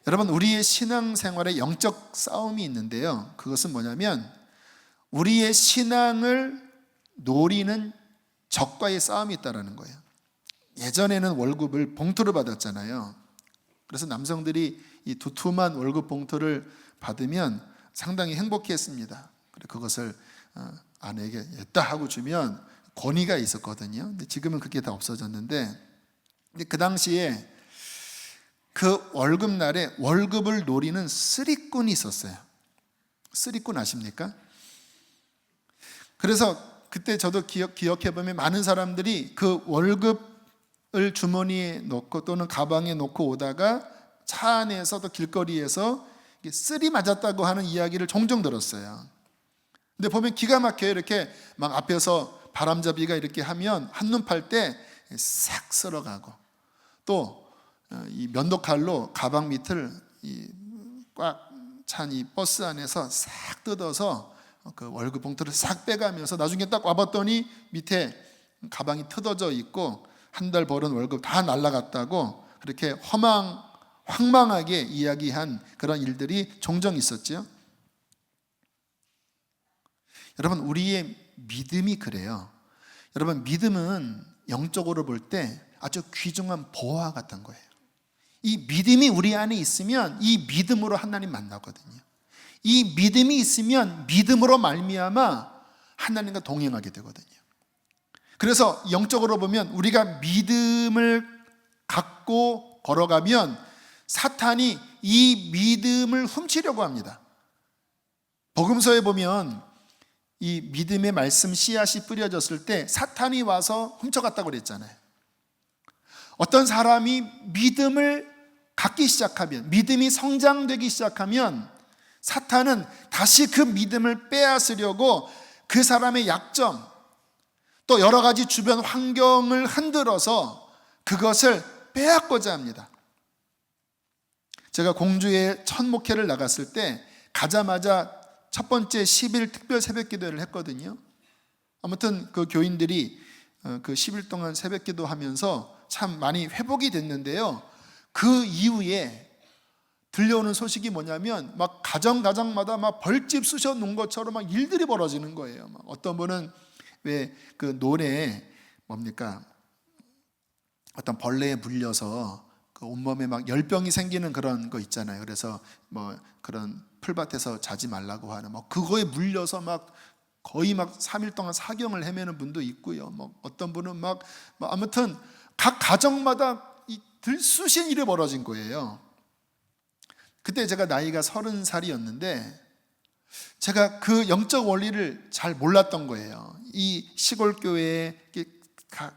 여러분, 우리의 신앙생활에 영적 싸움이 있는데요, 그것은 뭐냐면 우리의 신앙을 노리는 적과의 싸움이 있다는 거예요. 예전에는 월급을 봉투로 받았잖아요. 그래서 남성들이 이 두툼한 월급 봉투를 받으면 상당히 행복했습니다. 그것을 아내에게 했다 하고 주면 권위가 있었거든요. 근데 지금은 그게 다 없어졌는데, 근데 그 당시에 그 월급날에 월급을 노리는 쓰리꾼이 있었어요. 쓰리꾼 아십니까? 그래서 그때 저도 기억해보면 많은 사람들이 그 월급을 주머니에 넣고 또는 가방에 넣고 오다가 차 안에서 또 길거리에서 쓰리 맞았다고 하는 이야기를 종종 들었어요. 근데 보면 기가 막혀요. 이렇게 막 앞에서 바람잡이가 이렇게 하면 한눈 팔 때 싹 쓸어가고, 또 이 면도칼로 가방 밑을 꽉 찬 이 버스 안에서 싹 뜯어서 그 월급 봉투를 싹 빼가면서 나중에 딱 와봤더니 밑에 가방이 뜯어져 있고 한 달 벌은 월급 다 날라갔다고 그렇게 황망하게 이야기한 그런 일들이 종종 있었죠. 여러분, 우리의 믿음이 그래요. 여러분, 믿음은 영적으로 볼 때 아주 귀중한 보화 같은 거예요. 이 믿음이 우리 안에 있으면 이 믿음으로 하나님 만나거든요. 이 믿음이 있으면 믿음으로 말미암아 하나님과 동행하게 되거든요. 그래서 영적으로 보면 우리가 믿음을 갖고 걸어가면 사탄이 이 믿음을 훔치려고 합니다. 복음서에 보면 이 믿음의 말씀 씨앗이 뿌려졌을 때 사탄이 와서 훔쳐갔다고 그랬잖아요. 어떤 사람이 믿음을 갖기 시작하면, 믿음이 성장되기 시작하면 사탄은 다시 그 믿음을 빼앗으려고 그 사람의 약점, 또 여러 가지 주변 환경을 흔들어서 그것을 빼앗고자 합니다. 제가 공주에 첫 목회를 나갔을 때 가자마자 첫 번째 10일 특별 새벽 기도를 했거든요. 아무튼 그 교인들이 그 10일 동안 새벽 기도하면서 참 많이 회복이 됐는데요. 그 이후에 들려오는 소식이 뭐냐면 막 가정마다 막 벌집 쑤셔 놓은 것처럼 막 일들이 벌어지는 거예요. 막 어떤 분은 왜 그 논에 뭡니까? 어떤 벌레에 물려서 그 온몸에 막 열병이 생기는 그런 거 있잖아요. 그래서 뭐 그런 풀밭에서 자지 말라고 하는 뭐 그거에 물려서 막 거의 막 3일 동안 사경을 헤매는 분도 있고요. 뭐 어떤 분은 막 아무튼 각 가정마다 이 들쑤신 일이 벌어진 거예요. 그때 제가 나이가 30살이었는데 제가 그 영적 원리를 잘 몰랐던 거예요. 이 시골 교회에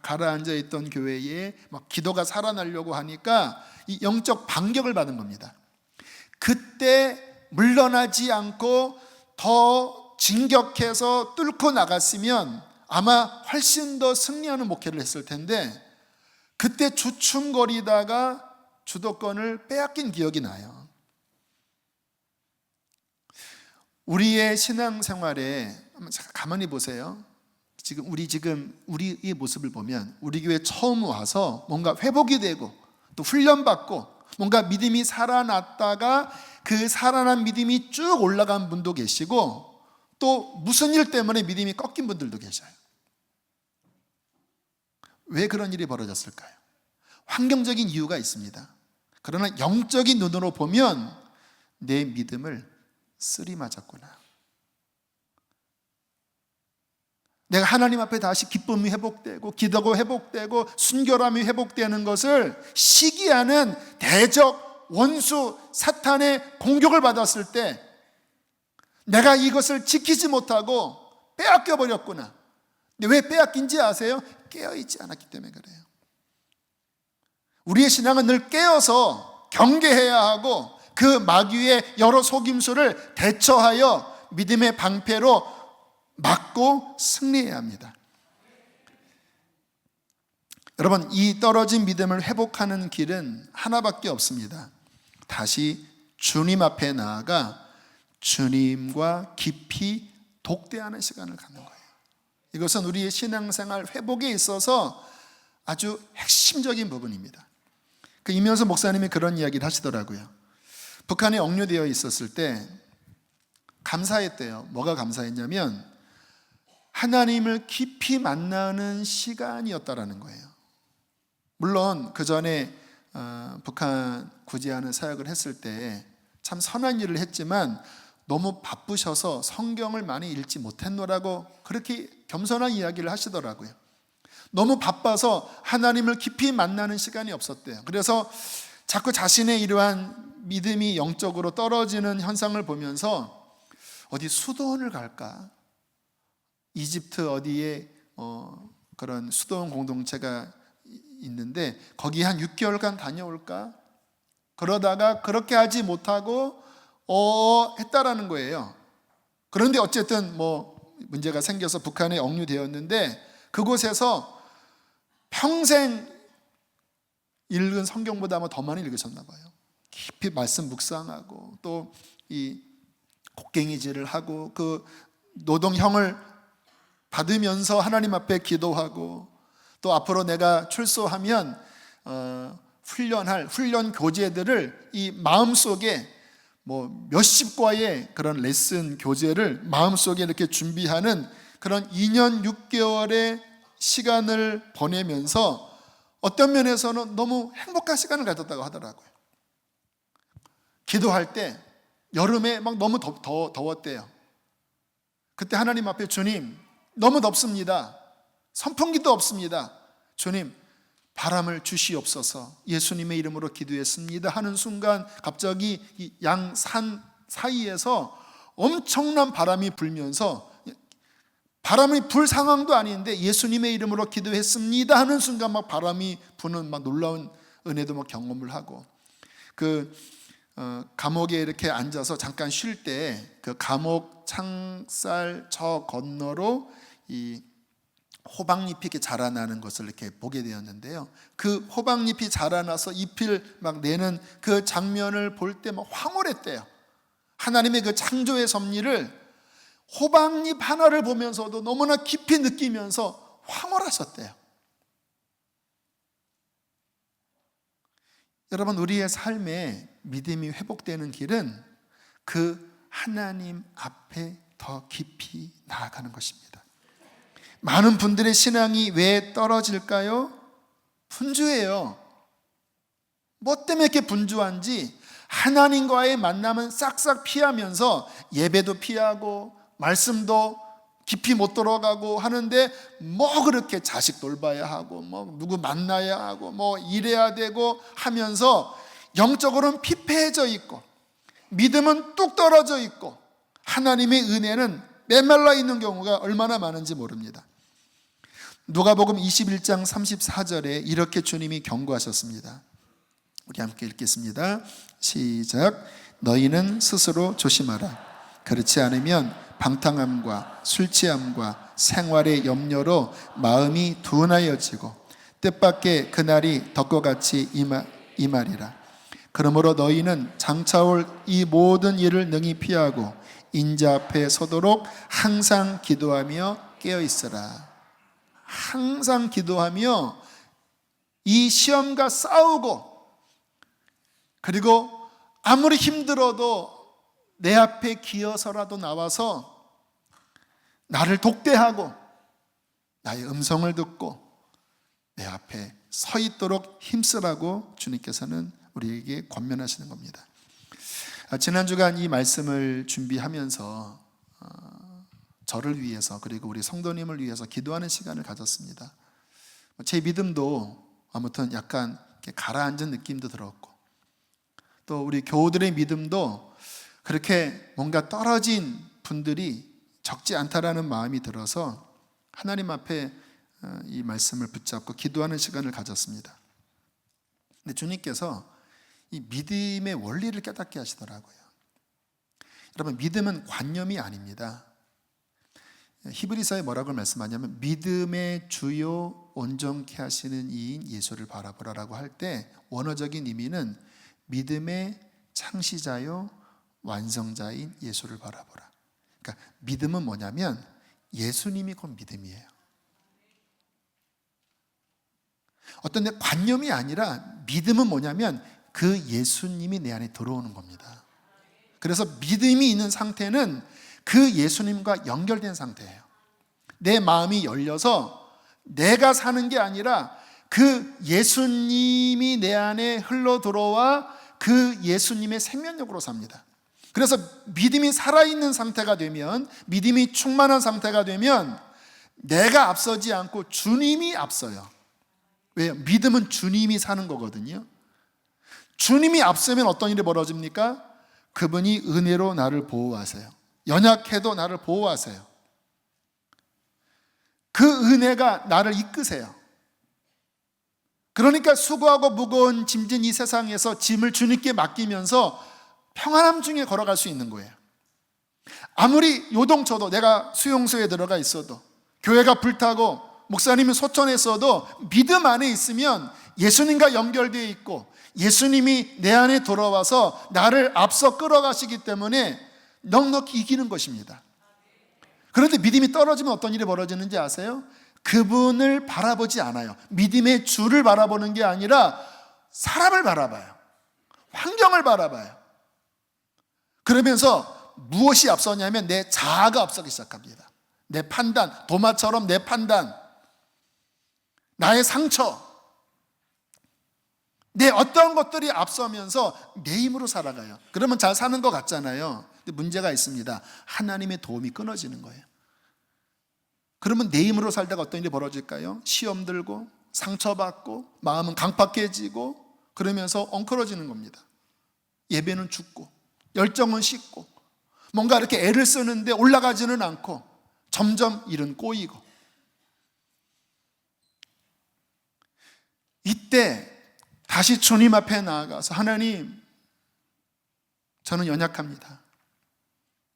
가라앉아 있던 교회에 막 기도가 살아나려고 하니까 이 영적 반격을 받은 겁니다. 그때 물러나지 않고 더 진격해서 뚫고 나갔으면 아마 훨씬 더 승리하는 목회를 했을 텐데 그때 주춤거리다가 주도권을 빼앗긴 기억이 나요. 우리의 신앙생활에 가만히 보세요. 우리의 모습을 보면 우리 교회 처음 와서 뭔가 회복이 되고 또 훈련받고 뭔가 믿음이 살아났다가 그 살아난 믿음이 쭉 올라간 분도 계시고 또 무슨 일 때문에 믿음이 꺾인 분들도 계셔요. 왜 그런 일이 벌어졌을까요? 환경적인 이유가 있습니다. 그러나 영적인 눈으로 보면 내 믿음을 쓰리 맞았구나. 내가 하나님 앞에 다시 기쁨이 회복되고 기도가 회복되고 순결함이 회복되는 것을 시기하는 대적 원수 사탄의 공격을 받았을 때 내가 이것을 지키지 못하고 빼앗겨 버렸구나. 근데 왜 빼앗긴지 아세요? 깨어있지 않았기 때문에 그래요. 우리의 신앙은 늘 깨어서 경계해야 하고 그 마귀의 여러 속임수를 대처하여 믿음의 방패로 막고 승리해야 합니다. 여러분, 이 떨어진 믿음을 회복하는 길은 하나밖에 없습니다. 다시 주님 앞에 나아가 주님과 깊이 독대하는 시간을 갖는 거예요. 이것은 우리의 신앙생활 회복에 있어서 아주 핵심적인 부분입니다. 그 이면수 목사님이 그런 이야기를 하시더라고요. 북한에 억류되어 있었을 때 감사했대요. 뭐가 감사했냐면 하나님을 깊이 만나는 시간이었다라는 거예요. 물론 그 전에 북한 구제하는 사역을 했을 때 참 선한 일을 했지만 너무 바쁘셔서 성경을 많이 읽지 못했노라고 그렇게 겸손한 이야기를 하시더라고요. 너무 바빠서 하나님을 깊이 만나는 시간이 없었대요. 그래서 자꾸 자신의 이러한 믿음이 영적으로 떨어지는 현상을 보면서 어디 수도원을 갈까? 이집트 어디에 그런 수도원 공동체가 있는데 거기 한 6개월간 다녀올까? 그러다가 그렇게 하지 못하고 했다라는 거예요. 그런데 어쨌든 뭐 문제가 생겨서 북한에 억류되었는데 그곳에서 평생 읽은 성경보다 아마 더 많이 읽으셨나 봐요. 깊이 말씀 묵상하고 또 이 곡괭이질을 하고 그 노동형을 받으면서 하나님 앞에 기도하고 또 앞으로 내가 출소하면 훈련할 훈련 교재들을 이 마음속에 뭐 몇십 과의 그런 레슨 교재를 마음속에 이렇게 준비하는 그런 2년 6개월의 시간을 보내면서 어떤 면에서는 너무 행복한 시간을 가졌다고 하더라고요. 기도할 때 여름에 막 너무 더웠대요. 그때 하나님 앞에 주님 너무 덥습니다. 선풍기도 없습니다. 주님 바람을 주시옵소서. 예수님의 이름으로 기도했습니다 하는 순간 갑자기 이 양 산 사이에서 엄청난 바람이 불면서, 바람이 불 상황도 아닌데 예수님의 이름으로 기도했습니다 하는 순간 막 바람이 부는 막 놀라운 은혜도 막 경험을 하고, 감옥에 이렇게 앉아서 잠깐 쉴 때 그 감옥 창살 저 건너로 이 호박잎이 이렇게 자라나는 것을 이렇게 보게 되었는데요. 그 호박잎이 자라나서 잎을 막 내는 그 장면을 볼 때 막 황홀했대요. 하나님의 그 창조의 섭리를 호박잎 하나를 보면서도 너무나 깊이 느끼면서 황홀하셨대요. 여러분, 우리의 삶에 믿음이 회복되는 길은 그 하나님 앞에 더 깊이 나아가는 것입니다. 많은 분들의 신앙이 왜 떨어질까요? 분주해요. 뭐 때문에 이렇게 분주한지, 하나님과의 만남은 싹싹 피하면서 예배도 피하고 말씀도 깊이 못 들어가고 하는데, 뭐 그렇게 자식 돌봐야 하고 뭐 누구 만나야 하고 뭐 일해야 되고 하면서 영적으로는 피폐해져 있고 믿음은 뚝 떨어져 있고 하나님의 은혜는 메말라 있는 경우가 얼마나 많은지 모릅니다. 누가복음 21장 34절에 이렇게 주님이 경고하셨습니다. 우리 함께 읽겠습니다. 시작. 너희는 스스로 조심하라. 그렇지 않으면 방탕함과 술취함과 생활의 염려로 마음이 둔하여지고 뜻밖의 그날이 덕과 같이 임하리라. 그러므로 너희는 장차올 이 모든 일을 능히 피하고 인자 앞에 서도록 항상 기도하며 깨어있으라. 항상 기도하며 이 시험과 싸우고, 그리고 아무리 힘들어도 내 앞에 기어서라도 나와서 나를 독대하고 나의 음성을 듣고 내 앞에 서 있도록 힘쓰라고 주님께서는 우리에게 권면하시는 겁니다. 지난 주간 이 말씀을 준비하면서 저를 위해서 그리고 우리 성도님을 위해서 기도하는 시간을 가졌습니다. 제 믿음도 아무튼 약간 가라앉은 느낌도 들었고, 또 우리 교우들의 믿음도 그렇게 뭔가 떨어진 분들이 적지 않다라는 마음이 들어서 하나님 앞에 이 말씀을 붙잡고 기도하는 시간을 가졌습니다. 근데 주님께서 이 믿음의 원리를 깨닫게 하시더라고요. 여러분, 믿음은 관념이 아닙니다. 히브리서에 뭐라고 말씀하냐면 믿음의 주요 온전케 하시는 이인 예수를 바라보라라고 할 때 원어적인 의미는 믿음의 창시자요 완성자인 예수를 바라보라. 그러니까 믿음은 뭐냐면 예수님이 곧 믿음이에요. 어떤 내 관념이 아니라 믿음은 뭐냐면 그 예수님이 내 안에 들어오는 겁니다. 그래서 믿음이 있는 상태는 그 예수님과 연결된 상태예요. 내 마음이 열려서 내가 사는 게 아니라 그 예수님이 내 안에 흘러 들어와 그 예수님의 생명력으로 삽니다. 그래서 믿음이 살아있는 상태가 되면, 믿음이 충만한 상태가 되면 내가 앞서지 않고 주님이 앞서요. 왜요? 믿음은 주님이 사는 거거든요. 주님이 앞서면 어떤 일이 벌어집니까? 그분이 은혜로 나를 보호하세요. 연약해도 나를 보호하세요. 그 은혜가 나를 이끄세요. 그러니까 수고하고 무거운 짐진 이 세상에서 짐을 주님께 맡기면서 평안함 중에 걸어갈 수 있는 거예요. 아무리 요동쳐도, 내가 수용소에 들어가 있어도, 교회가 불타고 목사님이 소천했어도 믿음 안에 있으면 예수님과 연결되어 있고 예수님이 내 안에 들어와서 나를 앞서 끌어가시기 때문에 넉넉히 이기는 것입니다. 그런데 믿음이 떨어지면 어떤 일이 벌어지는지 아세요? 그분을 바라보지 않아요. 믿음의 주를 바라보는 게 아니라 사람을 바라봐요. 환경을 바라봐요. 그러면서 무엇이 앞서냐면 내 자아가 앞서기 시작합니다. 내 판단, 도마처럼 내 판단, 나의 상처, 내 어떤 것들이 앞서면서 내 힘으로 살아가요. 그러면 잘 사는 것 같잖아요. 근데 문제가 있습니다. 하나님의 도움이 끊어지는 거예요. 그러면 내 힘으로 살다가 어떤 일이 벌어질까요? 시험 들고 상처받고 마음은 강팍해지고 그러면서 엉클어지는 겁니다. 예배는 죽고 열정은 식고 뭔가 이렇게 애를 쓰는데 올라가지는 않고 점점 일은 꼬이고, 이때 다시 주님 앞에 나아가서 하나님, 저는 연약합니다.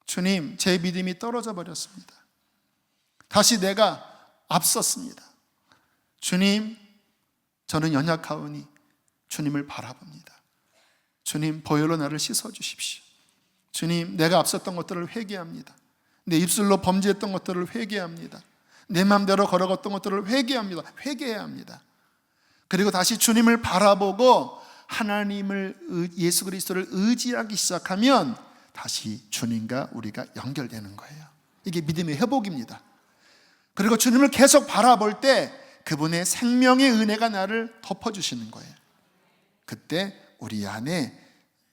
주님, 제 믿음이 떨어져 버렸습니다. 다시 내가 앞섰습니다. 주님, 저는 연약하오니 주님을 바라봅니다. 주님, 보혈로 나를 씻어주십시오. 주님, 내가 앞섰던 것들을 회개합니다. 내 입술로 범죄했던 것들을 회개합니다. 내 마음대로 걸어갔던 것들을 회개합니다. 회개해야 합니다. 그리고 다시 주님을 바라보고 하나님을, 예수 그리스도를 의지하기 시작하면 다시 주님과 우리가 연결되는 거예요. 이게 믿음의 회복입니다. 그리고 주님을 계속 바라볼 때 그분의 생명의 은혜가 나를 덮어주시는 거예요. 그때 우리 안에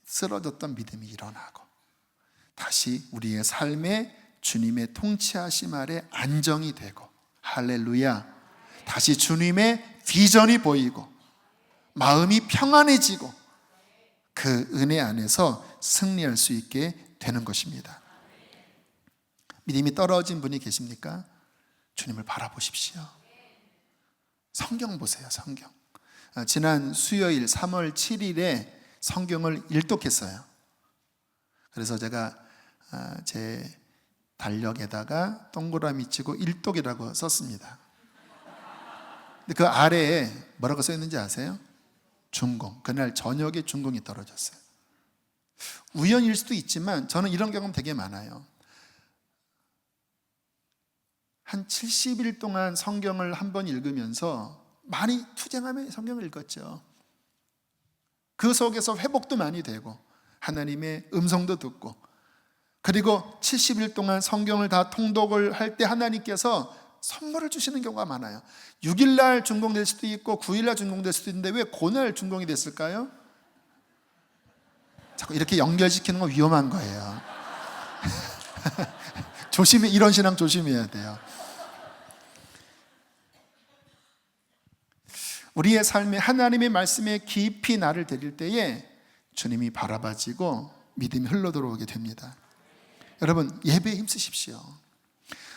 쓰러졌던 믿음이 일어나고 다시 우리의 삶에 주님의 통치하심 아래 안정이 되고, 할렐루야, 다시 주님의 비전이 보이고 마음이 평안해지고 그 은혜 안에서 승리할 수 있게 되는 것입니다. 믿음이 떨어진 분이 계십니까? 주님을 바라보십시오. 성경 보세요. 성경. 지난 수요일 3월 7일에 성경을 일독했어요. 그래서 제가 제 달력에다가 동그라미 치고 일독이라고 썼습니다. 근데 그 아래에 뭐라고 써 있는지 아세요? 준공. 그날 저녁에 준공이 떨어졌어요. 우연일 수도 있지만 저는 이런 경험 되게 많아요. 한 70일 동안 성경을 한 번 읽으면서 많이 투쟁하며 성경을 읽었죠. 그 속에서 회복도 많이 되고 하나님의 음성도 듣고, 그리고 70일 동안 성경을 다 통독을 할 때 하나님께서 선물을 주시는 경우가 많아요. 6일날 준공될 수도 있고 9일날 준공될 수도 있는데 왜 그날 준공이 됐을까요? 자꾸 이렇게 연결시키는 건 위험한 거예요. 조심해, 이런 신앙 조심해야 돼요. 우리의 삶에 하나님의 말씀에 깊이 나를 들일 때에 주님이 바라봐지고 믿음이 흘러들어오게 됩니다. 여러분, 예배에 힘쓰십시오.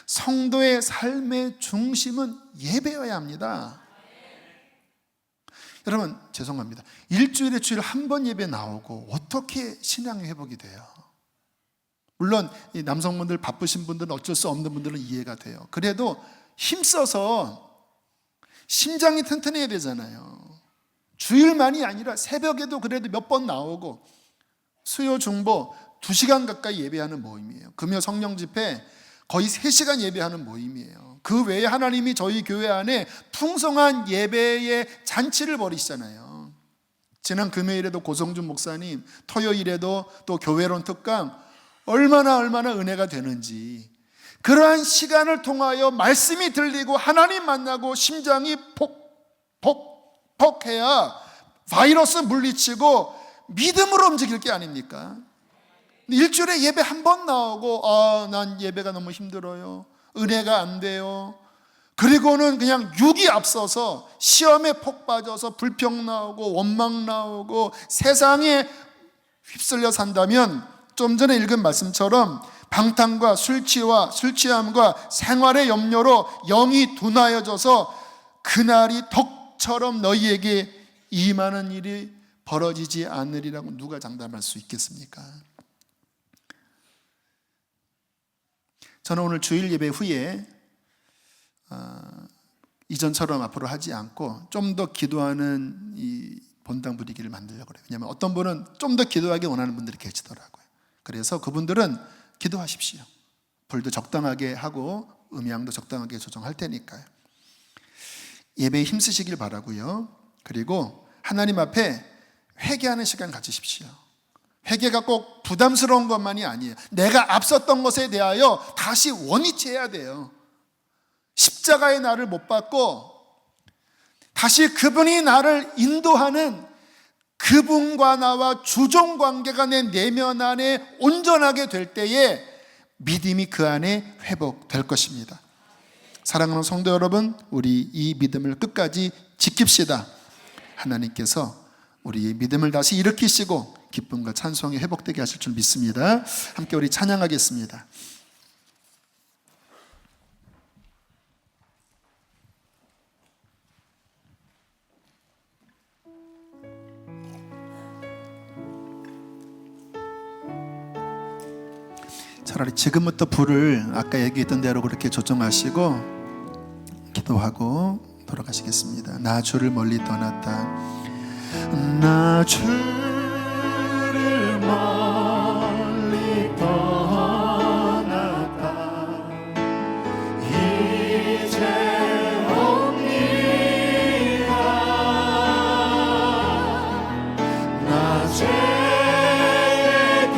성도의 삶의 중심은 예배여야 합니다. 여러분, 죄송합니다. 일주일에 주일 한 번 예배 나오고 어떻게 신앙의 회복이 돼요? 물론 이 남성분들 바쁘신 분들은 어쩔 수 없는 분들은 이해가 돼요. 그래도 힘써서 심장이 튼튼해야 되잖아요. 주일만이 아니라 새벽에도 그래도 몇 번 나오고, 수요 중보 2시간 가까이 예배하는 모임이에요. 금요 성령 집회 거의 3시간 예배하는 모임이에요. 그 외에 하나님이 저희 교회 안에 풍성한 예배의 잔치를 벌이시잖아요. 지난 금요일에도 고성준 목사님, 토요일에도 또 교회론 특강, 얼마나 은혜가 되는지. 그러한 시간을 통하여 말씀이 들리고 하나님 만나고 심장이 폭해야 바이러스 물리치고 믿음으로 움직일 게 아닙니까? 일주일에 예배 한 번 나오고 난 예배가 너무 힘들어요, 은혜가 안 돼요, 그리고는 그냥 육이 앞서서 시험에 폭 빠져서 불평 나오고 원망 나오고 세상에 휩쓸려 산다면, 좀 전에 읽은 말씀처럼 방탕과 술취와 술취함과 생활의 염려로 영이 둔하여져서 그날이 덕처럼 너희에게 임하는 일이 벌어지지 않으리라고 누가 장담할 수 있겠습니까? 저는 오늘 주일 예배 후에 이전처럼 앞으로 하지 않고 좀 더 기도하는 이 본당 분위기를 만들려고 그래요. 왜냐하면 어떤 분은 좀 더 기도하기 원하는 분들이 계시더라고요. 그래서 그분들은 기도하십시오. 불도 적당하게 하고 음향도 적당하게 조정할 테니까요. 예배에 힘쓰시길 바라고요. 그리고 하나님 앞에 회개하는 시간 가지십시오. 회개가 꼭 부담스러운 것만이 아니에요. 내가 앞섰던 것에 대하여 다시 원위치해야 돼요. 십자가의 나를 못 받고 다시 그분이 나를 인도하는 그분과 나와 주종 관계가 내 내면 안에 온전하게 될 때에 믿음이 그 안에 회복될 것입니다. 사랑하는 성도 여러분, 우리 이 믿음을 끝까지 지킵시다. 하나님께서 우리의 믿음을 다시 일으키시고 기쁨과 찬송이 회복되게 하실 줄 믿습니다. 함께 우리 찬양하겠습니다. 차라리 지금부터 불을 아까 얘기했던 대로 그렇게 조정하시고 기도하고 돌아가시겠습니다. 나 주를 멀리 떠났다. 나 주를 멀리 떠났다. 이제 옵니다. 나 죄의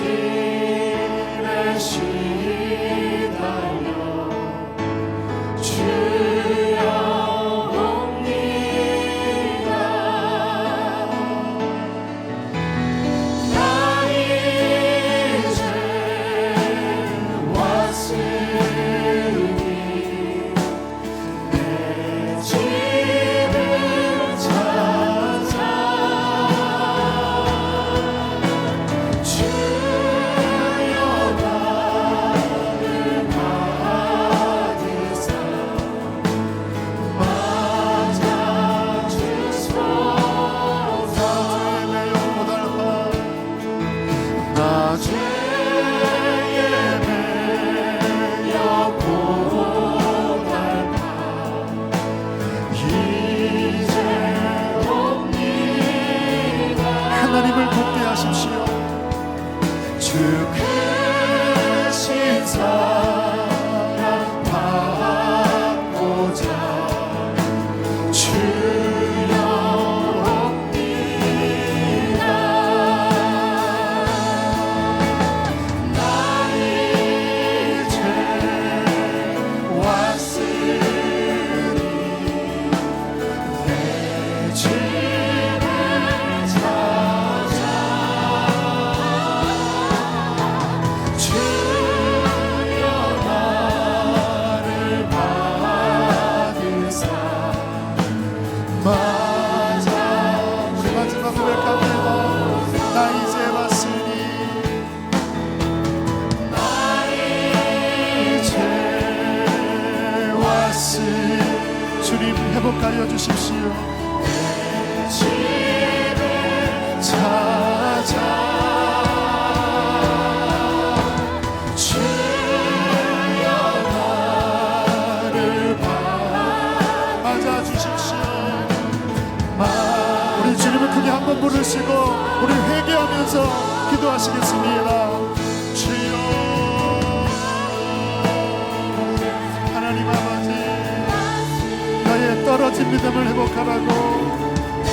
길에 시달려 주여 옵니다. 나 이제 왔으니 내 집을 찾아 주여 나를 받으사 맞아 주소서. 나 죄에 매여 고달파 이제 옵니다. 하나님을 돕게 하십시오. 주 크신 사랑 받고자 주여 옵니다. 나 이제 왔으니 내 집을 찾아 주여 나를 받으사 맞아. 우리 마지막 고백합니다. 나 이제 왔으니 나 이제 왔으니 주님 회복하여 주십시오. 내 집을 찾아 주여 나를 맞아 주십시오. 우리 주님을 크게 한번 부르시고 우리 회개하면서 기도하시겠습니다. 주여 하나님 아버지, 나의 떨어진 믿음을 회복하라고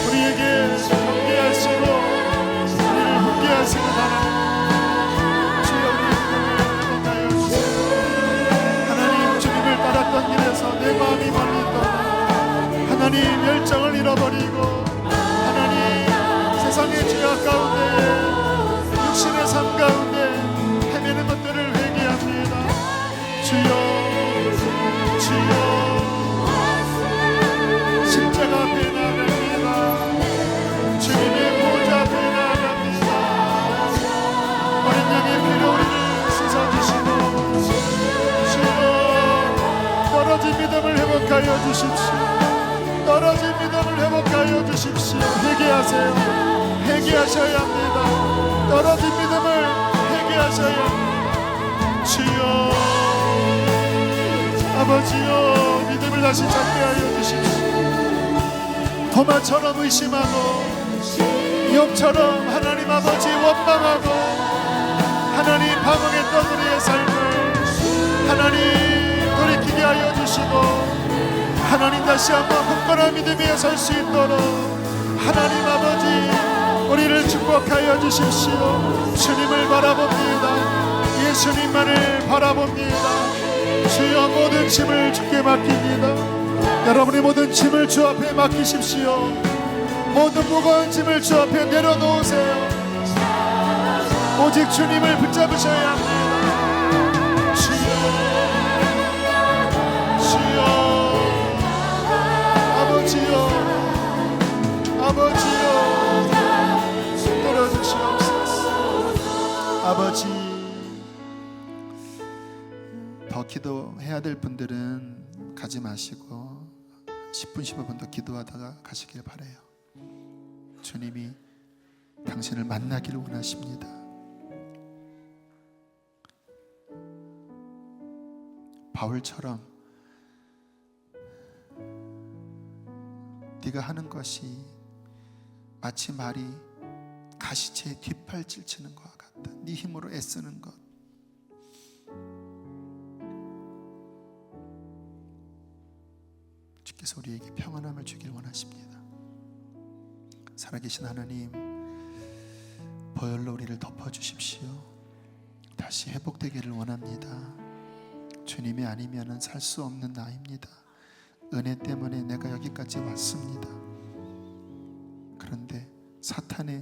우리에게 경계하시고 우리를 웃게 하시는 하나님, 주여 우리의 믿음을 회복하여 주시고 하나님, 주님을 따랐던 길에서 내 마음이 멀리 떠나 하나님 열정을 잃어버리고 하나님 세상의 죄악 가운데 육신의 삶 가운데 헤매는 것들을 회개합니다. 주여 주여 십자가 앞에 나갑니다. 주님의 보좌 앞에 나갑니다. 어린 양의 피로 우리를 씻어주시고 주여 떨어진 믿음을 회복하여 주십시오. 떨어진 믿음을 회복하여 주십시오. 회개하세요. 회개하셔야 합니다. 떨어진 믿음을 회개하셔야 합니다. 주여 아버지여 믿음을 다시 찾게 하여 주십시오. 도마처럼 의심하고 욥처럼 하나님 아버지 원망하고 하나님 방황했던 우리의 삶을 하나님 돌이키게 하여 주시고 하나님 다시 한번 굳건한 믿음 위에 설 수 있도록 하나님 아버지 우리를 축복하여 주십시오. 주님을 바라봅니다. 예수님만을 바라봅니다. 주여 모든 짐을 주께 맡깁니다. 여러분의 모든 짐을 주 앞에 맡기십시오. 모든 무거운 짐을 주 앞에 내려놓으세요. 오직 주님을 붙잡으셔야 합니다. 주여, 주여, 아버지여, 아버지여, 들어주시옵소서. 아버지, 더 기도해야 될 분들은 가지 마시고 10분 15분 더 기도하다가 가시길 바라요. 주님이 당신을 만나기를 원하십니다. 바울처럼 네가 하는 것이 마치 말이 가시체에 뒷팔질 치는 것과 같다. 네 힘으로 애쓰는 것. 주께서 우리에게 평안함을 주길 원하십니다. 살아계신 하나님, 보혈로 우리를 덮어주십시오. 다시 회복되기를 원합니다. 주님이 아니면 살 수 없는 나입니다. 은혜 때문에 내가 여기까지 왔습니다. 그런데 사탄의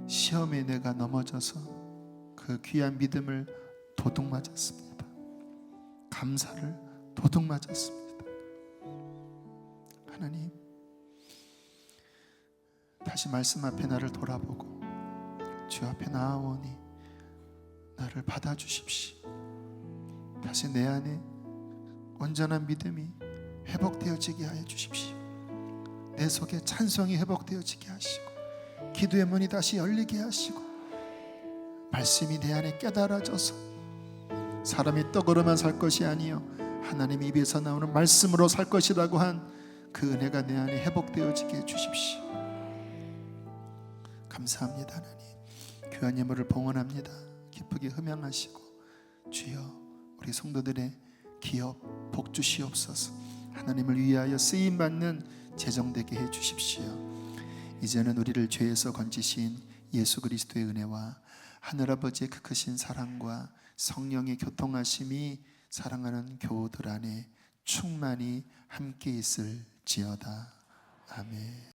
시험에 내가 넘어져서 그 귀한 믿음을 도둑맞았습니다. 감사를 도둑맞았습니다. 하나님, 다시 말씀 앞에 나를 돌아보고 주 앞에 나아오니 나를 받아주십시오. 다시 내 안에 온전한 믿음이 회복되어지게 하여 주십시오. 내 속에 찬송이 회복되어지게 하시고 기도의 문이 다시 열리게 하시고 말씀이 내 안에 깨달아져서 사람이 떡으로만 살 것이 아니요 하나님 입에서 나오는 말씀으로 살 것이라고 한 그 은혜가 내 안에 회복되어지게 해주십시오. 감사합니다. 하나님, 귀한 예물을 봉헌합니다. 기쁘게 흠양하시고 주여, 우리 성도들의 기업 복 주시옵소서. 하나님을 위하여 쓰임받는 재정되게 해주십시오. 이제는 우리를 죄에서 건지신 예수 그리스도의 은혜와 하늘아버지의 그 크신 사랑과 성령의 교통하심이 사랑하는 교우들 안에 충만히 함께 있을지어다. 아멘.